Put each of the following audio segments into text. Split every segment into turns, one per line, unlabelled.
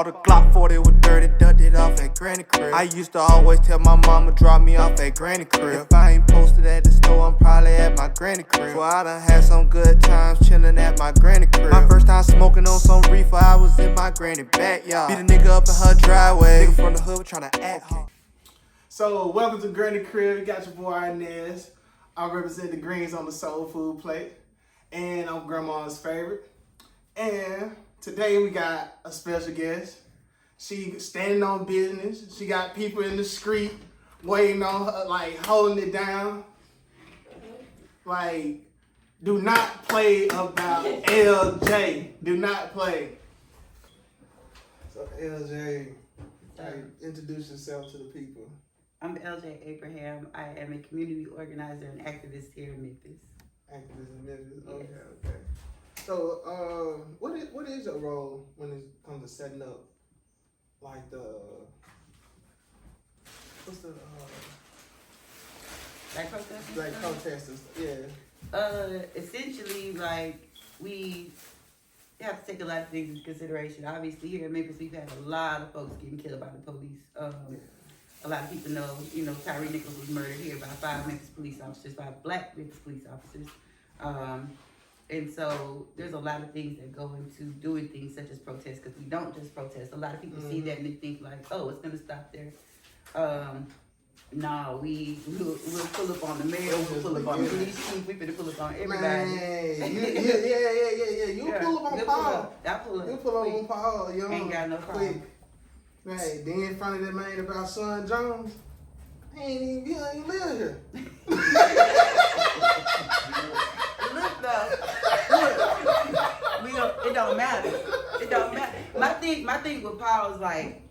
bought a Glock 40 with 30, ducked it off at Granny crib. I used to always tell my mama drop me off at Granny crib. If I ain't posted at the store, I'm probably at my Granny crib. So I done had some good times chillin' at my Granny crib. My first time smoking on some reefer, I was in my Granny backyard. Beat a nigga up in her driveway. Nigga from the hood tryna act hard.
So, welcome to Granny Crib. You got your boy Inez. I represent the greens on the soul food plate. And I'm grandma's favorite. And today we got a special guest. She standing on business. She got people in the street waiting on her, like holding it down. Like, do not play about LJ. Do not play. So LJ, introduce yourself to the people.
I'm LJ Abraham. I am a community organizer and activist here in Memphis.
Activist in Memphis. Okay, okay. So, what is your role when it comes to setting up, like what's the
Like protesting?
like protesters? Yeah.
Essentially, like we have to take a lot of things into consideration. Obviously, here in Memphis, we've had a lot of folks getting killed by the police. A lot of people know, Tyree Nichols was murdered here by 5 Memphis police officers, 5 black Memphis police officers. And so there's a lot of things that go into doing things such as protest, because we don't just protest. A lot of people see that and they think like, oh, it's going to stop there. No, we'll pull up on the mayor, we'll pull up on the police chief, we finna pull up on everybody.
Man, yeah. You pull up on Paul.
I pull up.
You pull up on Paul, yo.
Ain't got no problem.
Quick. Right, then in front of that man about Son Jones, he ain't live here.
Look though, it don't matter. It don't matter. My thing with Paul is like,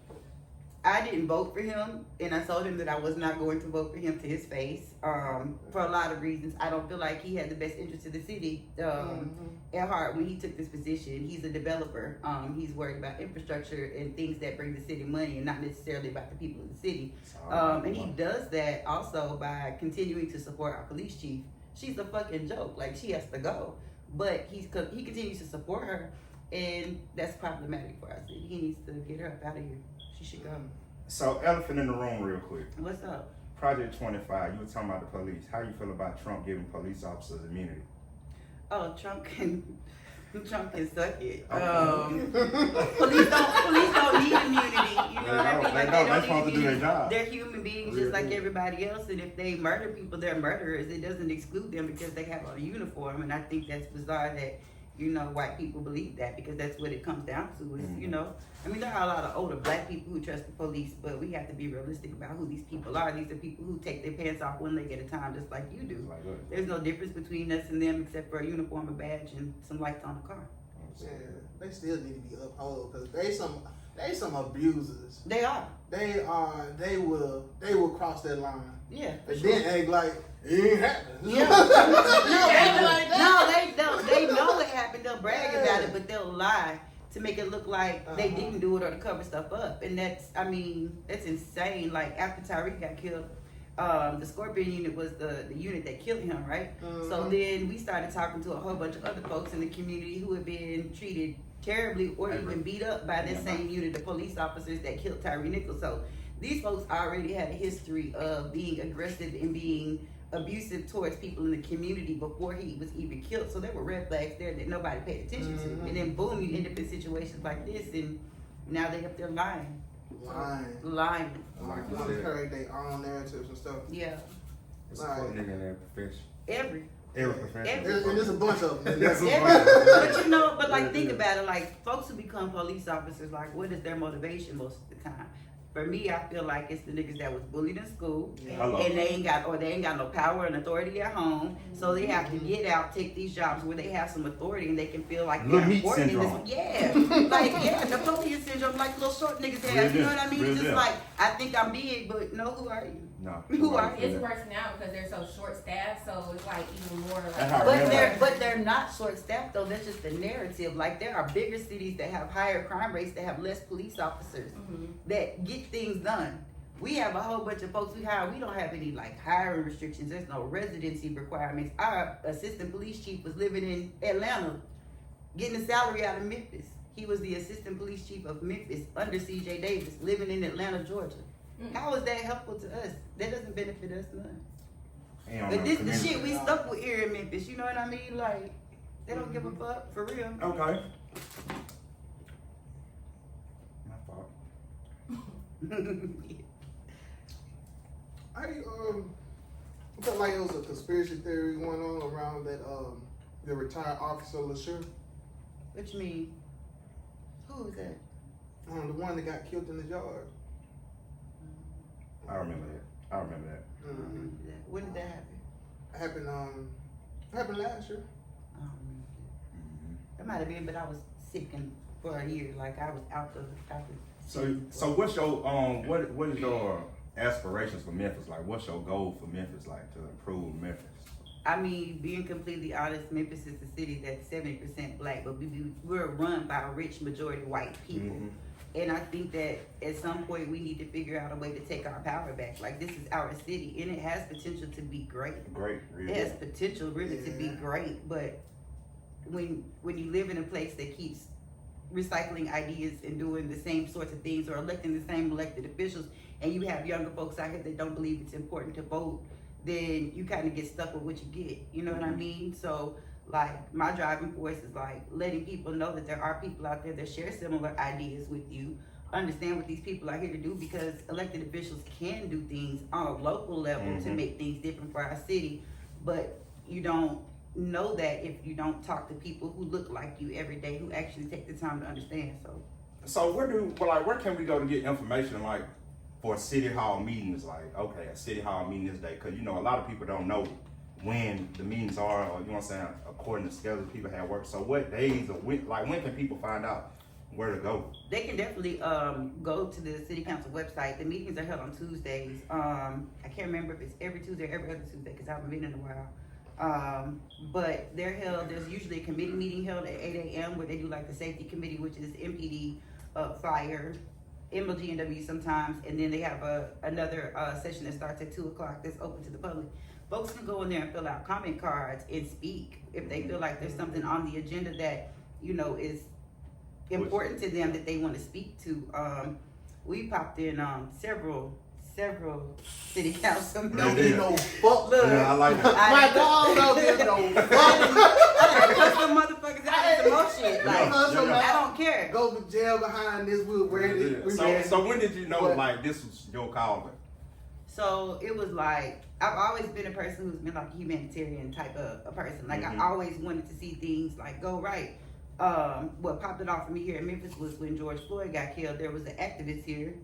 I didn't vote for him, and I told him that I was not going to vote for him to his face for a lot of reasons. I don't feel like he had the best interest of the city at heart when he took this position. He's a developer. He's worried about infrastructure and things that bring the city money and not necessarily about the people of the city. And he does that also by continuing to support our police chief. She's a fucking joke. Like, she has to go. But he continues to support her, and that's problematic for our city. He needs to get her up out of here. She should go.
So, elephant in the room real quick.
What's up?
Project 25, you were talking about the police. How you feel about Trump giving police officers immunity?
Oh, Trump can suck it.
Okay.
Police don't need immunity. You know what I mean? Like,
They're supposed to do their job.
They're human beings just like everybody else, and if they murder people, they're murderers. It doesn't exclude them because they have a uniform, and I think that's bizarre that white people believe that, because that's what it comes down to is, I mean, there are a lot of older black people who trust the police, but we have to be realistic about who these people are. These are people who take their pants off when they get a time, just like you do. There's no difference between us and them except for a uniform, a badge, and some lights on the car.
Yeah, they still need to be upheld because they some abusers.
They are.
They will cross that line.
Yeah.
And then act like it ain't happening.
Yeah. They don't. They know it happened. They'll brag about it, but they'll lie to make it look like they didn't do it or to cover stuff up. And that's insane. Like, after Tyreek got killed, the Scorpion unit was the unit that killed him, right? So then we started talking to a whole bunch of other folks in the community who had been treated terribly or even beat up by this same unit of police officers that killed Tyree Nichols. So these folks already had a history of being aggressive and being abusive towards people in the community before he was even killed. So there were red flags there that nobody paid attention to. And then boom, you end up in situations like this, and now they up there lying.
Like, want to create their own narratives and stuff.
Yeah.
It's a fuck nigga in that profession.
Every
profession.
And there's a bunch of them.
But like, think about it. Like, folks who become police officers, like, what is their motivation most of the time? For me, I feel like it's the niggas that was bullied in school, and they ain't got no power and authority at home, so they have to get out, take these jobs where they have some authority and they can feel like they're important in this. Napoleon syndrome, like little short niggas have. You know what I mean? Just like, I think I'm big, but no, who are you?
No.
Who are you?
It's worse now because they're so short-staffed, so it's like even more like.
But they're not short-staffed though. That's just the narrative. Like, there are bigger cities that have higher crime rates, that have less police officers that get things done. We have a whole bunch of folks we hire. We don't have any like hiring restrictions. There's no residency requirements. Our assistant police chief was living in Atlanta, getting a salary out of Memphis. He was the assistant police chief of Memphis under C.J. Davis, living in Atlanta, Georgia. How is that helpful to us? That doesn't benefit us none. But this the shit we stuck with here in Memphis. You know what I mean? Like, they don't give a fuck, for real.
Okay. My fault.
I felt like it was a conspiracy theory going on around that the retired officer LaSure.
What you mean? Who was that?
The one that got killed in the yard.
I remember that.
Mm-hmm.
When did that happen?
Happened last year.
I don't remember that. That might have been, but I was sick for a year. Like, I was out the.
So what's your what is your aspirations for Memphis? Like, what's your goal for Memphis? Like, to improve Memphis?
I mean, being completely honest, Memphis is a city that's 70% black, but we're run by a rich majority white people.
Mm-hmm.
And I think that at some point we need to figure out a way to take our power back. Like, this is our city, and it has potential to be great.
Great, really.
It has potential really to be great, but when you live in a place that keeps recycling ideas and doing the same sorts of things or electing the same elected officials, and you have younger folks out here that don't believe it's important to vote, then you kind of get stuck with what you get. You know what I mean? So, like, my driving force is like letting people know that there are people out there that share similar ideas with you, understand what these people are here to do, because elected officials can do things on a local level to make things different for our city, but you don't know that if you don't talk to people who look like you every day, who actually take the time to understand.
So where can we go to get information, like, for city hall meetings? Like, okay, a city hall meeting this day, because, you know, a lot of people don't know when the meetings are, or, you know what I'm saying, according to schedule people have work. So what days, or when can people find out where to go?
They can definitely go to the city council website. The meetings are held on Tuesdays. I can't remember if it's every Tuesday or every other Tuesday, because I haven't been in a while. But they're held, there's usually a committee meeting held at 8 a.m. where they do like the safety committee, which is MPD, fire, MLGNW sometimes, and then they have another session that starts at 2 o'clock that's open to the public. Folks can go in there and fill out comment cards and speak if they feel like there's something on the agenda that, you know, is important to them that they want to speak to. We popped in several city council meetings.
Don't get no fuck.
Look,
Yeah, I like that.
My dog don't get no fuck.
I cut some motherfuckers out of some more shit. Like,
Yeah.
I don't care.
Go to jail behind this. We're ready.
So when did you know, like, this was your calling?
So it was like, I've always been a person who's been like a humanitarian type of a person. Like, I always wanted to see things like go right. What popped it off for me here in Memphis was when George Floyd got killed. There was an activist here,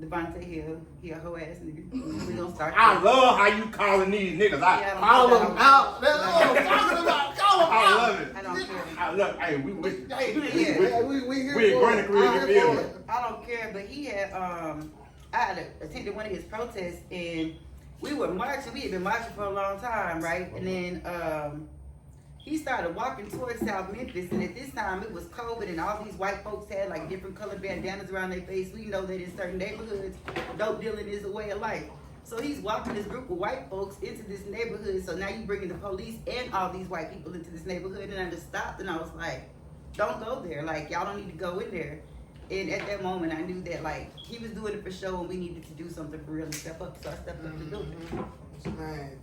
Devontae Hill. He a hoe ass nigga. We gonna start.
I love how you calling these niggas out.
Yeah,
Call them out. That's what I'm talking about. Call them
I
out.
love it.
I don't care.
I love. Hey, we with you.
We here
We
for
at
it.
Granny Crib, you feel me?
I don't care, but he had I had attended one of his protests, and we were marching. We had been marching for a long time, right? And then he started walking towards South Memphis, and at this time it was COVID, and all these white folks had like different colored bandanas around their face. We know that in certain neighborhoods, dope dealing is a way of life. So he's walking this group of white folks into this neighborhood. So now you bringing the police and all these white people into this neighborhood, and I just stopped and I was like, don't go there. Like, y'all don't need to go in there. And at that moment, I knew that, like, he was doing it for show, and we needed to do something for real and step up. So I stepped up to do it.
Man,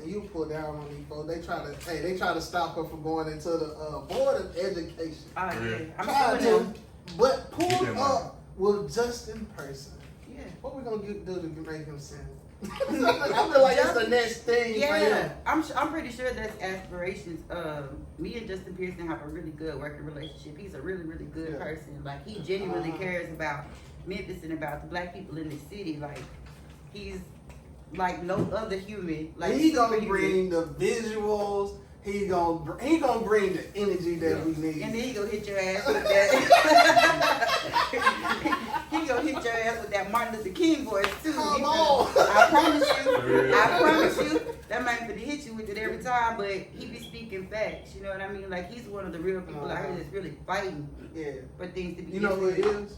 and you pull down on these folks. They try to stop her from going into the board of education.
Oh yeah, I'm
Trying
still
to, but pull
Get them
up with Justin person.
Yeah.
What we gonna do to make him sin? I feel like that's the next thing. for
Yeah,
him.
I'm pretty sure that's aspirations. Me and Justin Pearson have a really good working relationship. He's a really, really good person. Like, he genuinely cares about Memphis and about the black people in the city. Like, he's like no other human. Like,
He gonna
superhuman.
bring the visuals. He gonna bring the energy that we need.
And then he gonna hit your ass with that. He gonna hit your ass with that Martin Luther King voice too.
Come on.
I promise you, that man finna hit you with it every time. But he be speaking facts. You know what I mean? Like, he's one of the real people out here that's really fighting
Yeah.
for things to be.
You know who it
different.
is?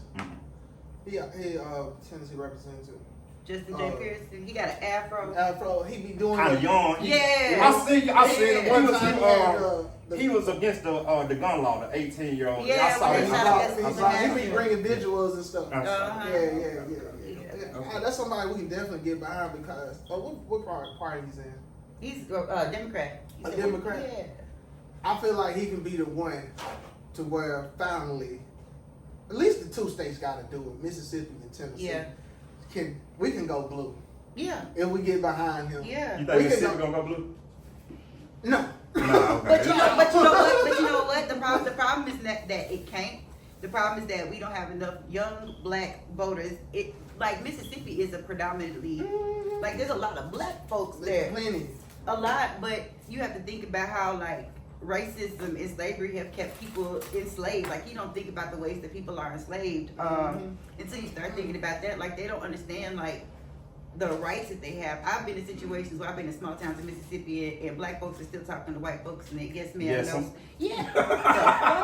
He Tennessee representative.
Justin J. Pearson. He got an afro.
Afro, he be doing
Kind of young.
Yeah.
I seen it one
One time
time.
he had,
He was against the gun law, the 18-year-old.
Yeah,
I saw
when
it.
they
I
shot
saw
him.
it.
he be bringing visuals and stuff.
Uh-huh.
Yeah. That's somebody we can definitely get behind because what party he's in?
He's a Democrat.
A Democrat?
Yeah.
I feel like he can be the one to where finally, at least the two states got to do it, Mississippi and Tennessee.
Yeah.
We can go blue
Yeah.
if we get behind him.
Yeah.
You think Mississippi gonna go blue?
No.
Nah, okay.
But you know what? The problem is that it can't. The problem is that we don't have enough young black voters. Like Mississippi is a predominantly like there's a lot of black folks there.
Plenty.
A lot, but you have to think about how like racism and slavery have kept people enslaved. Like you don't think about the ways that people are enslaved until you start thinking about that. Like they don't understand like the rights that they have. I've been in situations where I've been in small towns in Mississippi and black folks are still talking to white folks and they yes ma'am.
Yes,
No. Yeah. What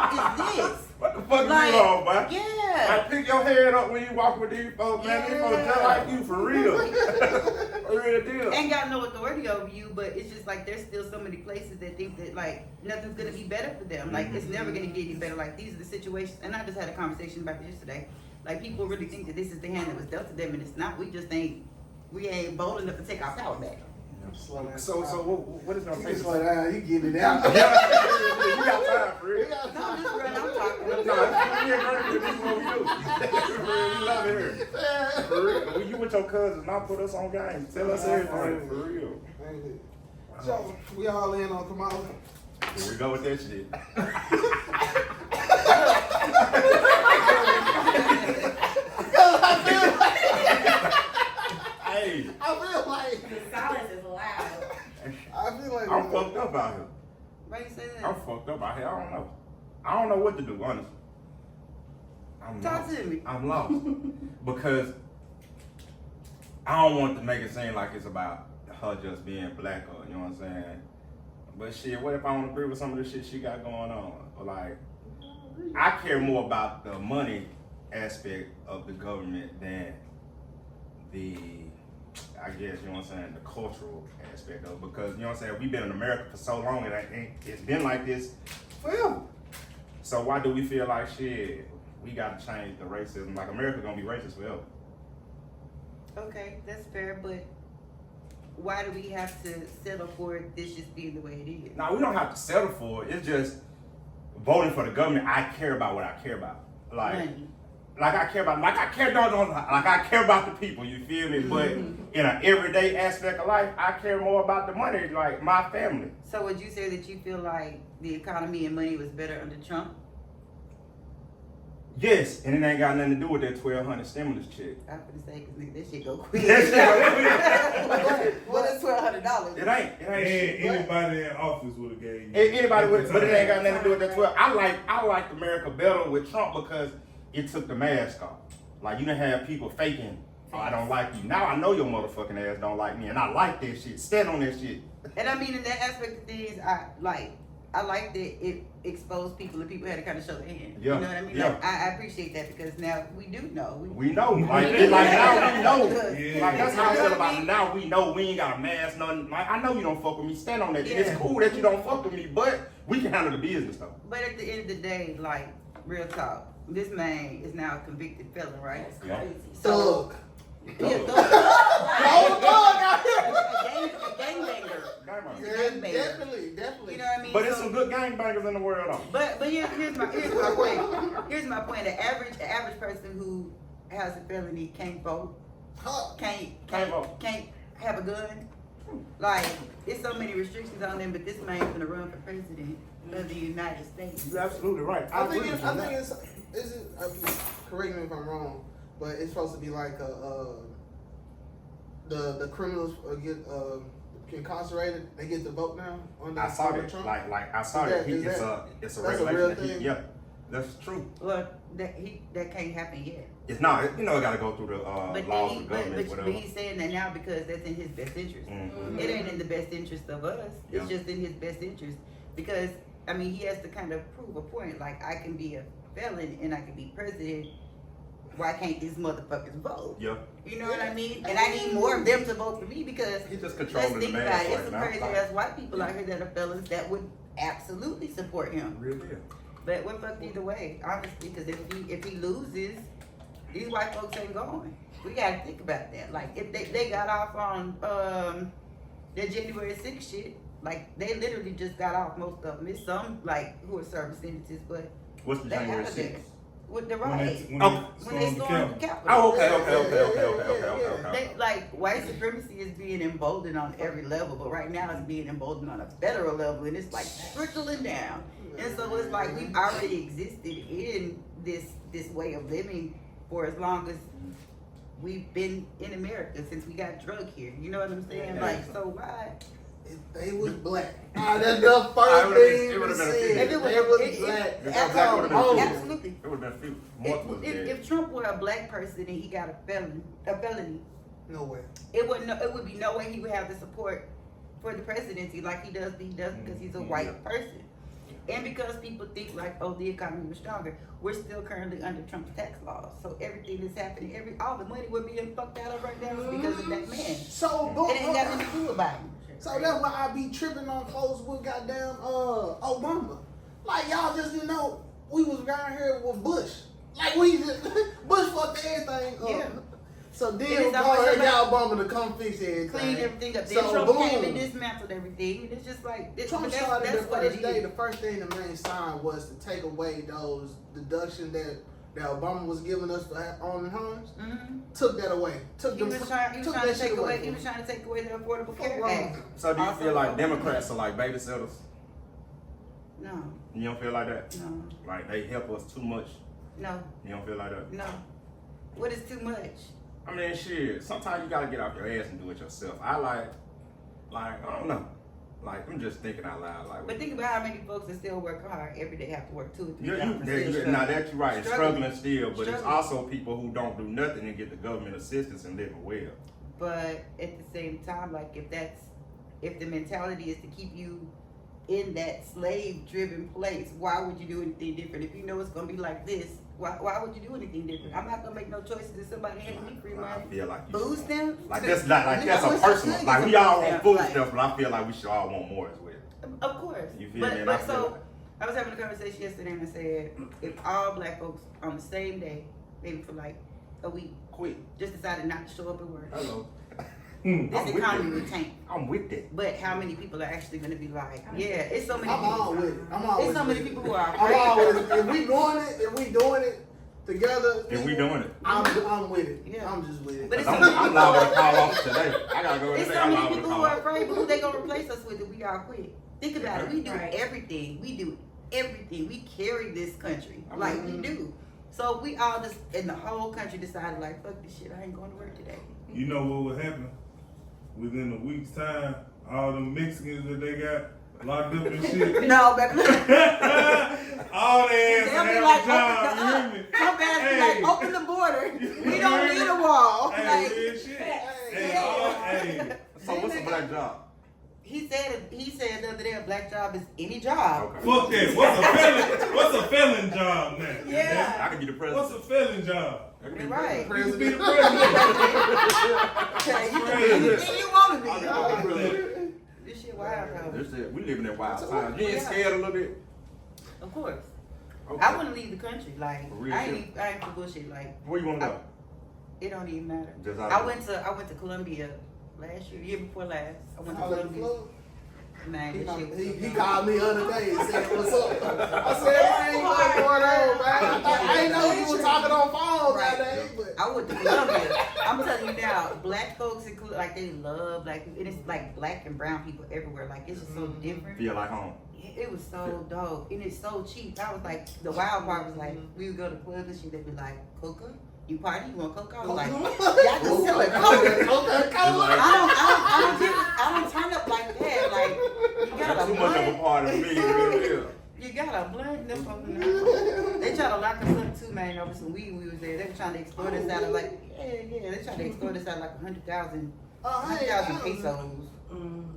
the fuck is this?
What the fuck
Like,
you on, boy?
Yeah.
I pick your head up when you walk with these folks, man. These folks just like you for real. For real deal.
Ain't got no authority over you, but it's just like there's still so many places that think that like nothing's gonna be better for them. Like it's never gonna get any better. Like these are the situations, and I just had a conversation about this yesterday. Like people really think that this is the hand that was dealt to them, and it's not. We ain't bold enough to take our power back.
Slow down.
So what is gonna take?
Slow down. You get it out.
You got time for it.
No, just run. I'm talking.
No, we agree with this is what we do. We love it here. For real. When you with your cousins, not put us on game. Tell us everything. For real.
So we all in on Kamala.
Here we go with that shit. Hey.
I feel like
The silence is loud.
I'm fucked up out here.
Why you say that?
I'm fucked up out here. I don't know what to do, honestly. I'm
Talk
lost.
to me.
I'm lost. Because I don't want to make it seem like it's about her just being black or, you know what I'm saying? But shit, what if I don't agree with some of the shit she got going on? Or like, I care more about the money aspect of the government than the, I guess, you know what I'm saying, the cultural aspect of it. Because, you know what I'm saying, we've been in America for so long and it's been like this forever. So why do we feel like, shit, we gotta change the racism? Like, America's gonna be racist forever.
Okay, that's fair, but why do we have to settle for this just being the way it is?
Now, we don't have to settle for it. It's just voting for the government. I care about what I care about. Like I care about the people, you feel me? But in an everyday aspect of life, I care more about the money, like my family.
So would you say that you feel like the economy and money was better under Trump?
Yes, and it ain't got nothing to do with that 1,200 stimulus check.
I'm gonna say, cause nigga, that shit go quick.
That shit
What is $1,200?
It ain't shit.
Anybody in office would have gave you.
Anybody with, but it ain't got nothing to do with that 12. I liked America better with Trump because it took the mask off. Like, you didn't have people faking, oh, I don't like you. Now I know your motherfucking ass don't like me, and I like that shit. Stand on that shit.
And I mean, in that aspect of things, I like that it exposed people and people had to kind of show their hand.
Yeah.
You know what I mean?
Yeah.
Like, I appreciate that because now we do know.
We know. Like now we know.
Yeah.
Like, that's how I feel about it. Now we know we ain't got a mask, nothing. Like, I know you don't fuck with me. Stand on that.
Yeah.
It's cool that you don't fuck with me, but we can handle the business, though.
But at the end of the day, like, real talk, this man is now a convicted felon, right?
That's crazy.
Thug.
Yeah, thug. A gangbanger.
Definitely.
You know what I mean?
But it's
So-
some good gangbangers in the world, though.
But here's my point. Here's my point. The average person who has a felony can't vote, can't have a gun. Like, there's so many restrictions on them, but this man's gonna run for president of the United States.
You're absolutely right.
I
agree
think
with you on that.
correct me if I'm wrong, but it's supposed to be like the criminals get incarcerated. They get to vote now on
I saw
Donald
that.
Trump.
Like I saw that.
Is
It's
that-
a
that's a
regulation.
real
that
thing?
yeah, that's true.
Well, that can't happen yet.
It's not. You know, it got to go through the
But
laws
then
of government,
but
whatever.
he's saying that now because that's in his best interest.
Mhm.
It ain't in the best interest of us. It's
Yeah.
just in his best interest because I mean he has to kind of prove a point. Like I can be a felon and I can be president why can't these motherfuckers vote?
Yeah.
You know what I mean? And I need more of them to vote for me because
He just
let's
controlling the
think
mass
about it. It's
right
some
now.
crazy ass white people out here that are fellas that would absolutely support him.
Real deal.
But we're fucked either way, honestly, because if he loses, these white folks ain't going. We gotta think about that. Like if they got off on their January 6th shit, like they literally just got off, most of them. It's some like who are serving sentences, but
What's the
they
January
out of there
6th?
with the
When
right.
they
When they
stormed the
stormed the
Capitol.
Capitol.
Oh, okay.
They, like white supremacy is being emboldened on every level, but right now it's being emboldened on a federal level, and it's like trickling down. And so it's like we've already existed in this way of living for as long as we've been in America, since we got drug here. You know what I'm saying?
Yeah.
Like, so why?
If they was black, that's the
I
first
would've been-
thing
it
we
would've been a
said.
few.
If it was-
They was
it-
black.
it-
That's
black
all
would've been a
wrong.
few.
Absolutely.
It would have been a few months was dead.
If Trump were a black person and he got a felony,
No way.
it would be no way he would have the support for the presidency like he does because he's a white person. And because people think like, oh, the economy was stronger, we're still currently under Trump's tax laws. So everything that's happening, all the money we're being fucked out of right now is because of that man.
So,
It ain't got nothing to do about him.
so that's why I be tripping on folks with goddamn Obama. Like y'all just didn't know we was around here with Bush. Like we just Bush fucked everything up.
Yeah.
So
And
then
it's
we
always
got y'all Obama to come fix everything.
Clean everything up. Then
So
Trump
boom.
came and dismantled everything. And it's just like,
Trump
that's
started the
what it
first day.
is.
The first thing the man signed was to take away those deductions that Obama was giving us for owning homes.
Mhm.
Took that away. Took
He was trying to take away. He
He
was trying to take away the Affordable
Fuck
Care
wrong.
Act.
So do you
Also,
feel like Democrats are like babysitters?
No,
You don't feel like that?
no,
Like they help us too much?
no,
You don't feel like that?
no. What is too much?
I mean, shit. Sometimes you gotta get off your ass and do it yourself. I like, I don't know. Like, I'm just thinking out loud. Like,
But think about how many folks that still work hard every day have to work 2 or 3
you,
jobs. and still
now
struggle.
that you're right. It's struggling still, but it's
Struggling.
also people who don't do nothing and get the government assistance and live well.
But at the same time, like if the mentality is to keep you in that slave-driven place, why would you do anything different? If you know it's gonna be like this, why would you do anything different? I'm not gonna make no choices if somebody handing me free
I
money.
feel like you
Food
should.
stamps?
Like that's not like that's
I
a
wish I
personal.
could
Like
get
we
some
all
food
want food
stamps,
stuff, but I feel like we should all want more as well.
Of course.
You feel me? And I
But
feel
so
like-
I was having a conversation yesterday and I said if all black folks on the same day, maybe for like a week,
Quick.
just decided not to show up at work,
Hello.
this
I'm with
economy
that.
would tank.
I'm with that.
But how many people are actually gonna be like, yeah, it's so many
I'm
people.
all with it. I'm always
It's so many
with it.
people who are
I'm always
afraid.
if we doing it together.
If we doing it.
I'm with it.
Yeah.
I'm just with it.
But it's
I'm
so many
I'm
people
liable to
who
call
are
off today. I gotta go
It's
today.
so
I'm
many
liable to
people who
call
are
off.
afraid, but who they gonna replace us with if we all quit? Think about it. We do
Right.
everything. We do everything. We carry this country. Like we do. So we all just in the whole country decided like, fuck this shit, I ain't going to work today.
You know what would happen? Within a week's time, all the Mexicans that they got locked up and shit.
No, baby.
All their ass
They'll be
have
like,
a job, you hear
open
me?
the Trump ass be
Hey.
like, open the border. We don't need a wall.
Hey,
Like,
real shit. Hey,
Yeah.
hey.
So what's a black job?
he said the other day a black job is any job.
Okay.
Fuck that. What's a felon job now?
Yeah.
I can be the president.
What's a felon job?
I can be
You're
the
right.
You be the
President.
president.
You can be anything you want to
I
be.
can be the president.
This shit wild, though.
This shit, we living in wild times. You ain't
Yeah.
scared a little bit?
Of course.
Okay.
I wouldn't leave the country. Like
For real
I
shit?
ain't for bullshit. Like
Where you wanna go?
it don't even matter.
Just out
I
of-
went to Colombia last year before last. I went to
All in the
Colombia.
club.
Man,
He,
this shit was
he
so
called me the other day and said, "What's up?" I said, "Man, what's going on, man?" I didn't know you were talking on phone that day, but
I went to Colombia. I'm telling you now, black folks like they love black people, and it's like black and brown people everywhere. Like it's just so different.
Feel like home.
It was so dope, and it's so cheap. I was like, the wild part was like, we would go to clubs and shit. They'd be like, "Coca, you party? You want Coca?" I was like, "Y'all just selling Coca." I don't turn up like that. Like you got
That's
a
too much of a
blunt.
part of me. Real.
You got a blunt. Them folks know. They try to lock us up too, man. Over some weed we was there. They were trying to extort us out of like, yeah. They tried to extort us out of like 100,000 pesos.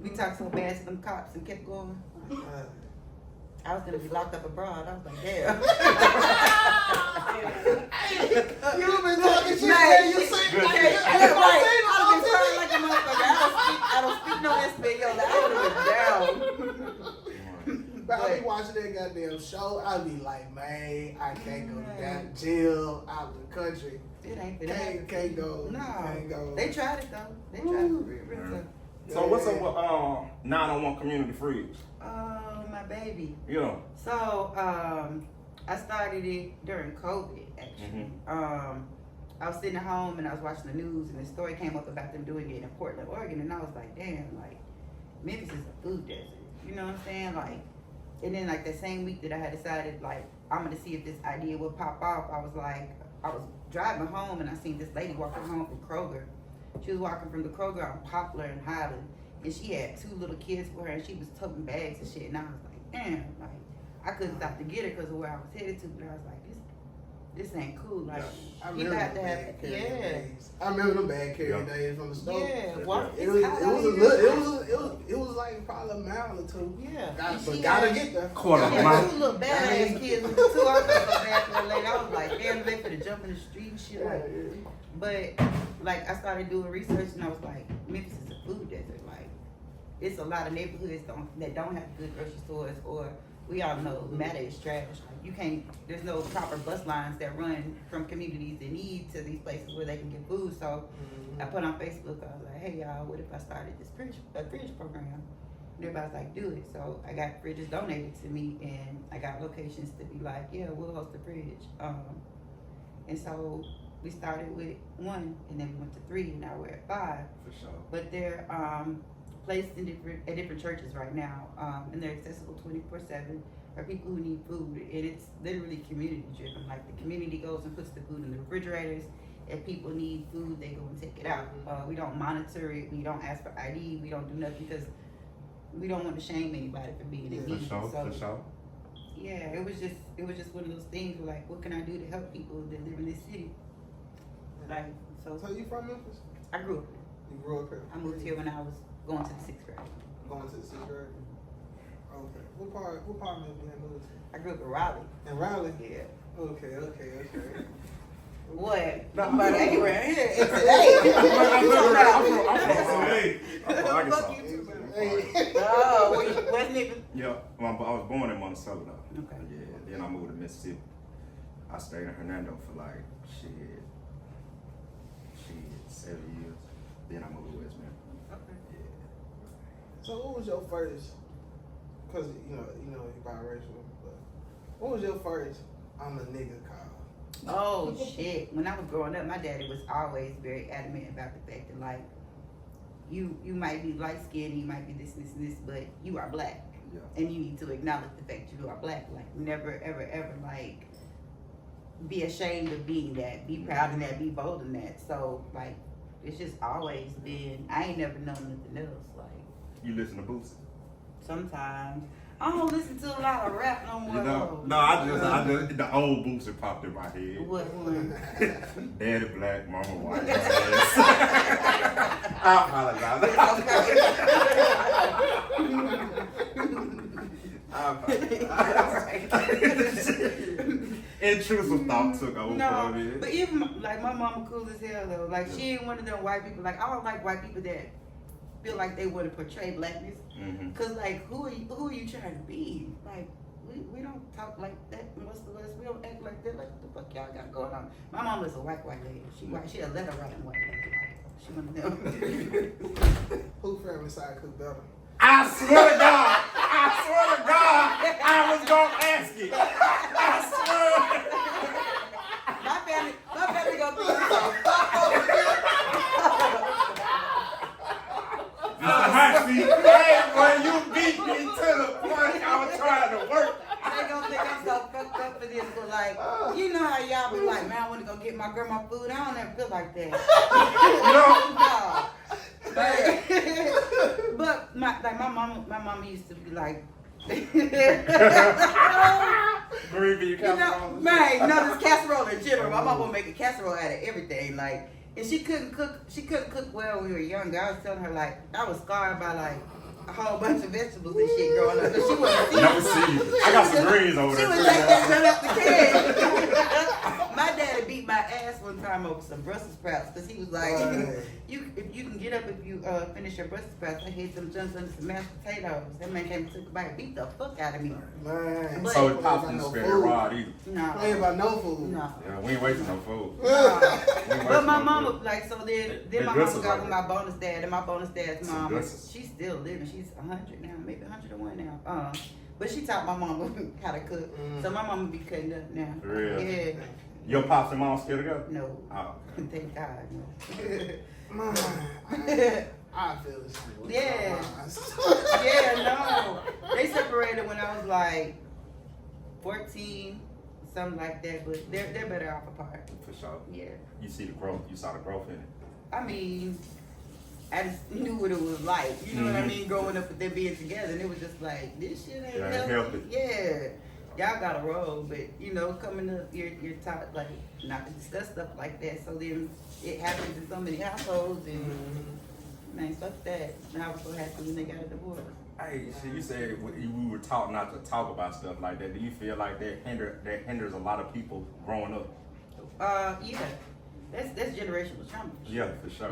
We talked so bad to them cops and kept going. I was gonna be locked up abroad. I was like, damn.
You been talking shit,
Man,
man. You say,
yeah, right. I'd have been crying like a motherfucker. I don't speak no Espanol. I would have been down.
But I be watching that goddamn show. I be like, man, I can't go to that jail out the country.
It ain't for
Can't go.
No.
Can't go.
They tried it though. They tried it for real tough.
So what's up with 901 Community Fridge?
Oh, my baby.
Yeah.
So, I started it during COVID, actually. I was sitting at home and I was watching the news and the story came up about them doing it in Portland, Oregon, and I was like, damn, like, Memphis is a food desert. You know what I'm saying? Like, and then like that same week that I had decided, like, I'm gonna see if this idea would pop off, I was driving home and I seen this lady walking home from Kroger. She was walking from the Kroger on Poplar and Highland, and she had 2 little kids for her, and she was toting bags and shit. And I was like, damn, like I couldn't stop to get her because of where I was headed to, but I was like, this ain't cool. Like you have to have,
days. I remember them bad carrying days from the store.
Yeah,
It
walk.
was like probably a mile or 2.
Yeah,
But gotta get there.
Quarter
yeah,
mile.
2 little badass kids with the 2 other bad little lady. I was like, damn, they finna jump in the street and shit. Like, but like I started doing research and I was like, Memphis is a food desert. Like it's a lot of neighborhoods that don't have good grocery stores, or we all know Matter is trash. Like you can't, there's no proper bus lines that run from communities in need to these places where they can get food. So I put on Facebook, I was like, hey y'all, what if I started this fridge program? And everybody was like, do it. So I got fridges donated to me and I got locations to be like, yeah, we'll host a fridge. And so we started with 1 and then we went to 3 and now we're at 5.
For sure.
But they're placed in different churches right now, and they're accessible 24/7 for people who need food. And it's literally community driven. Like the community goes and puts the food in the refrigerators. If people need food, they go and take it out. We don't monitor it. We don't ask for ID. We don't do nothing because we don't want to shame anybody for being in need.
For sure.
Yeah, it was just one of those things where like, what can I do to help people that live in this city? Like, so
you from Memphis?
I grew up here.
You grew up here?
I moved here when I was going to the 6th grade.
Going to the 6th grade? Okay. What part of Memphis you moved to?
I grew up in Raleigh.
In Raleigh?
Yeah.
Okay.
What? Nobody ain't around here. It's today.
I'm from Arkansas.
Oh, West Memphis?
Yeah, well, I was born in Minnesota though.
Okay.
Yeah, then I moved to Mississippi. I stayed in Hernando for like, 7 years. Then I moved to West Memphis.
Okay.
Yeah.
So what was your first, because you know you're biracial, but what was your first I'm a nigga call?
Oh, shit. When I was growing up, my daddy was always very adamant about the fact that, like, you might be light-skinned, you might be this, but you are black.
Yeah.
And you need to acknowledge the fact you are black. Like, never, ever, ever, like, be ashamed of being that. Be proud of that. Be bold in that. So, like, it's just always been, I ain't never known nothing else. Like,
You listen to Boosie?
sometimes. I don't listen to a lot of rap no more.
You know?
though.
No, I just the old Boosie popped in my head.
What one?
Daddy black, mama white. I apologize. Intrusive thought took over
No,
for me.
but even like my mama cool as hell though. Like she ain't one of them white people. Like I don't like white people that feel like they want to portray blackness. Cause like who are you trying to be? Like we don't talk like that. Most of us we don't act like that. Like what the fuck y'all got going on? My mom is a white lady. She white. She a letter writing white lady. She one of them.
Who family side cook better?
I swear to God, I was gonna ask you. I swear.
My family gonna be
It's a hot seat.
Hey, when you beat me to the point I was trying to work.
They gonna think I'm so fucked up for this, but like, you know how y'all be like, man, I wanna go get my grandma food. I don't ever feel like that. No. But my mama used to be like,
Green bean casserole.
man, no, this casserole in general. My mama would make a casserole out of everything, like, and she couldn't cook well when we were younger. I was telling her like I was scarred by like a whole bunch of vegetables and shit growing up. So she wasn't
Never see you. I got some greens over
She
there.
was like that run up the can. My daddy beat my ass one time over some Brussels sprouts because he was like, if you can get up if you finish your Brussels sprouts, I hid some junks under some mashed potatoes. That man came and took a bite, beat the fuck out of me.
Man.
But-
So it pops in the spirit rod either.
No.
Ain't about no food.
No.
Yeah, we ain't wasting no food.
No.
We ain't
But
wasting
my
no
mama,
food.
like, so then
The
my
dresses
mama got
like
with
that.
my bonus dad, and my bonus dad's
Some
mom,
dresses.
she's still living. She's 100 now, maybe 101 now. But she taught my mama how to cook. So my mama be cutting up now.
For real?
Yeah.
Your pops and mom still together?
No.
Oh.
Thank God, no.
Man, I feel this shit.
Yeah. Yeah, no. They separated when I was like 14, something like that. But they're better off apart.
For sure.
Yeah.
You see the growth. You saw the growth in it.
I mean, I just knew what it was like. You know what I
Mhm.
mean? Growing up with them being together, and it was just like, this shit ain't
Yeah, ain't
healthy.
healthy.
Yeah. Y'all gotta roll, but you know, coming up, you're taught like not to discuss stuff like that. So then it happens in so many households, and man, fuck that. And I was so happy when they got a divorce.
Hey, shit, you said we were taught not to talk about stuff like that. Do you feel like that hinders a lot of people growing up?
Yeah, that's generational trauma.
Yeah, for sure.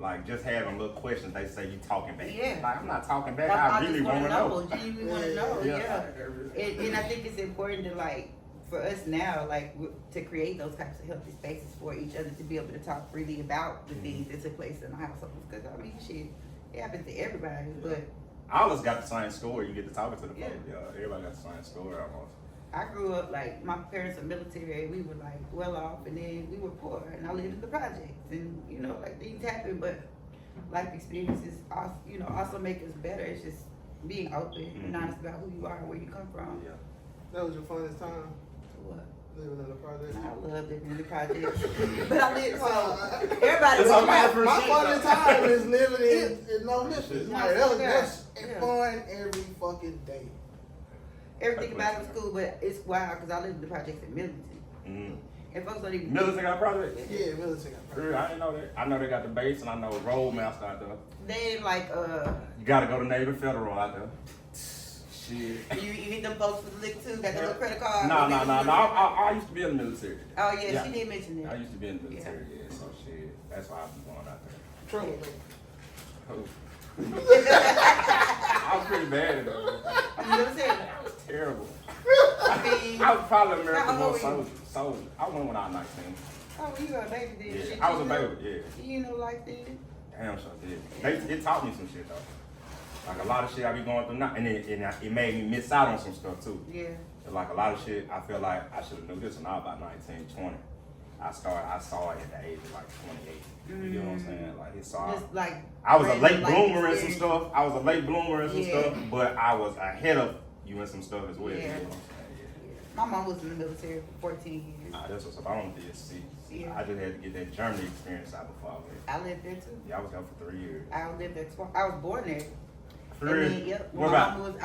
Like just having little questions, they say you talking back.
Yeah.
Like I'm not talking back.
I
I really
just
want to know.
Genuinely want to know. Yeah. And I think it's important to like for us now, like to create those types of healthy spaces for each other to be able to talk freely about the things that took place in the household. Because I mean, shit, it happens to everybody. But
All of us got the same story. You get to talking to the
Yeah.
folks. Yeah, everybody got the same story almost.
I grew up like my parents are military. We were like well off, and then we were poor, and I lived in the projects, and you know, like things happen, but life experiences also, you know, also make us better. It's just being open and honest about who you are and where you come from.
Yeah.
That was your funnest time
What?
living in the project.
I love living in the projects, but I live so everybody.
It's all
My
about
funnest time is living in no Memphis.
No,
Like, that's
yeah.
fun every fucking day.
Everything about it was cool, but it's wild because I lived in the projects in Millington,
Mm-hmm.
and folks don't even.
Military got a project?
Yeah, military.
For real, I didn't know that. I know they got the base and I know Roadmaster out there.
They like
You gotta go to Navy Federal out there. Shit.
you hit them folks with the lick too. Got the little credit card.
No. I used to be in the military.
Oh yeah,
Yeah.
she did mention
I
that.
used to be in the military, yeah, so shit. That's why I was going out there.
Trouble.
Oh. I was pretty bad at that.
You know what I'm saying?
That was terrible.
I mean,
I was probably American
How
War
old were you?
soldier. I went when I was 19.
oh, you were a baby then.
Yeah,
Shit,
I was
you
a
know-
baby, yeah.
You know life then?
Damn, sure did. It taught me some shit though. Like a lot of shit I be going through now, and it made me miss out on some stuff too.
Yeah.
Like a lot of shit, I feel like I should have knew this when I was about 19, 20. I saw it at the age of like 28. You know what I'm saying? Like it saw.
Just like
I was a
random
late
life
bloomer in some
experience.
stuff. I was a late bloomer in some
Yeah.
stuff, but I was ahead of you in some stuff as well. You know
Yeah.
what I'm saying?
My mom was in the military for 14 years.
Nah, that's what's up. I don't did see.
Yeah.
I just had to get that Germany experience out before I went.
I lived there too.
Yeah, I was there for 3 years.
I lived there. I was born there.
For
And
real?
then, yep.
What
my
about?
mom was.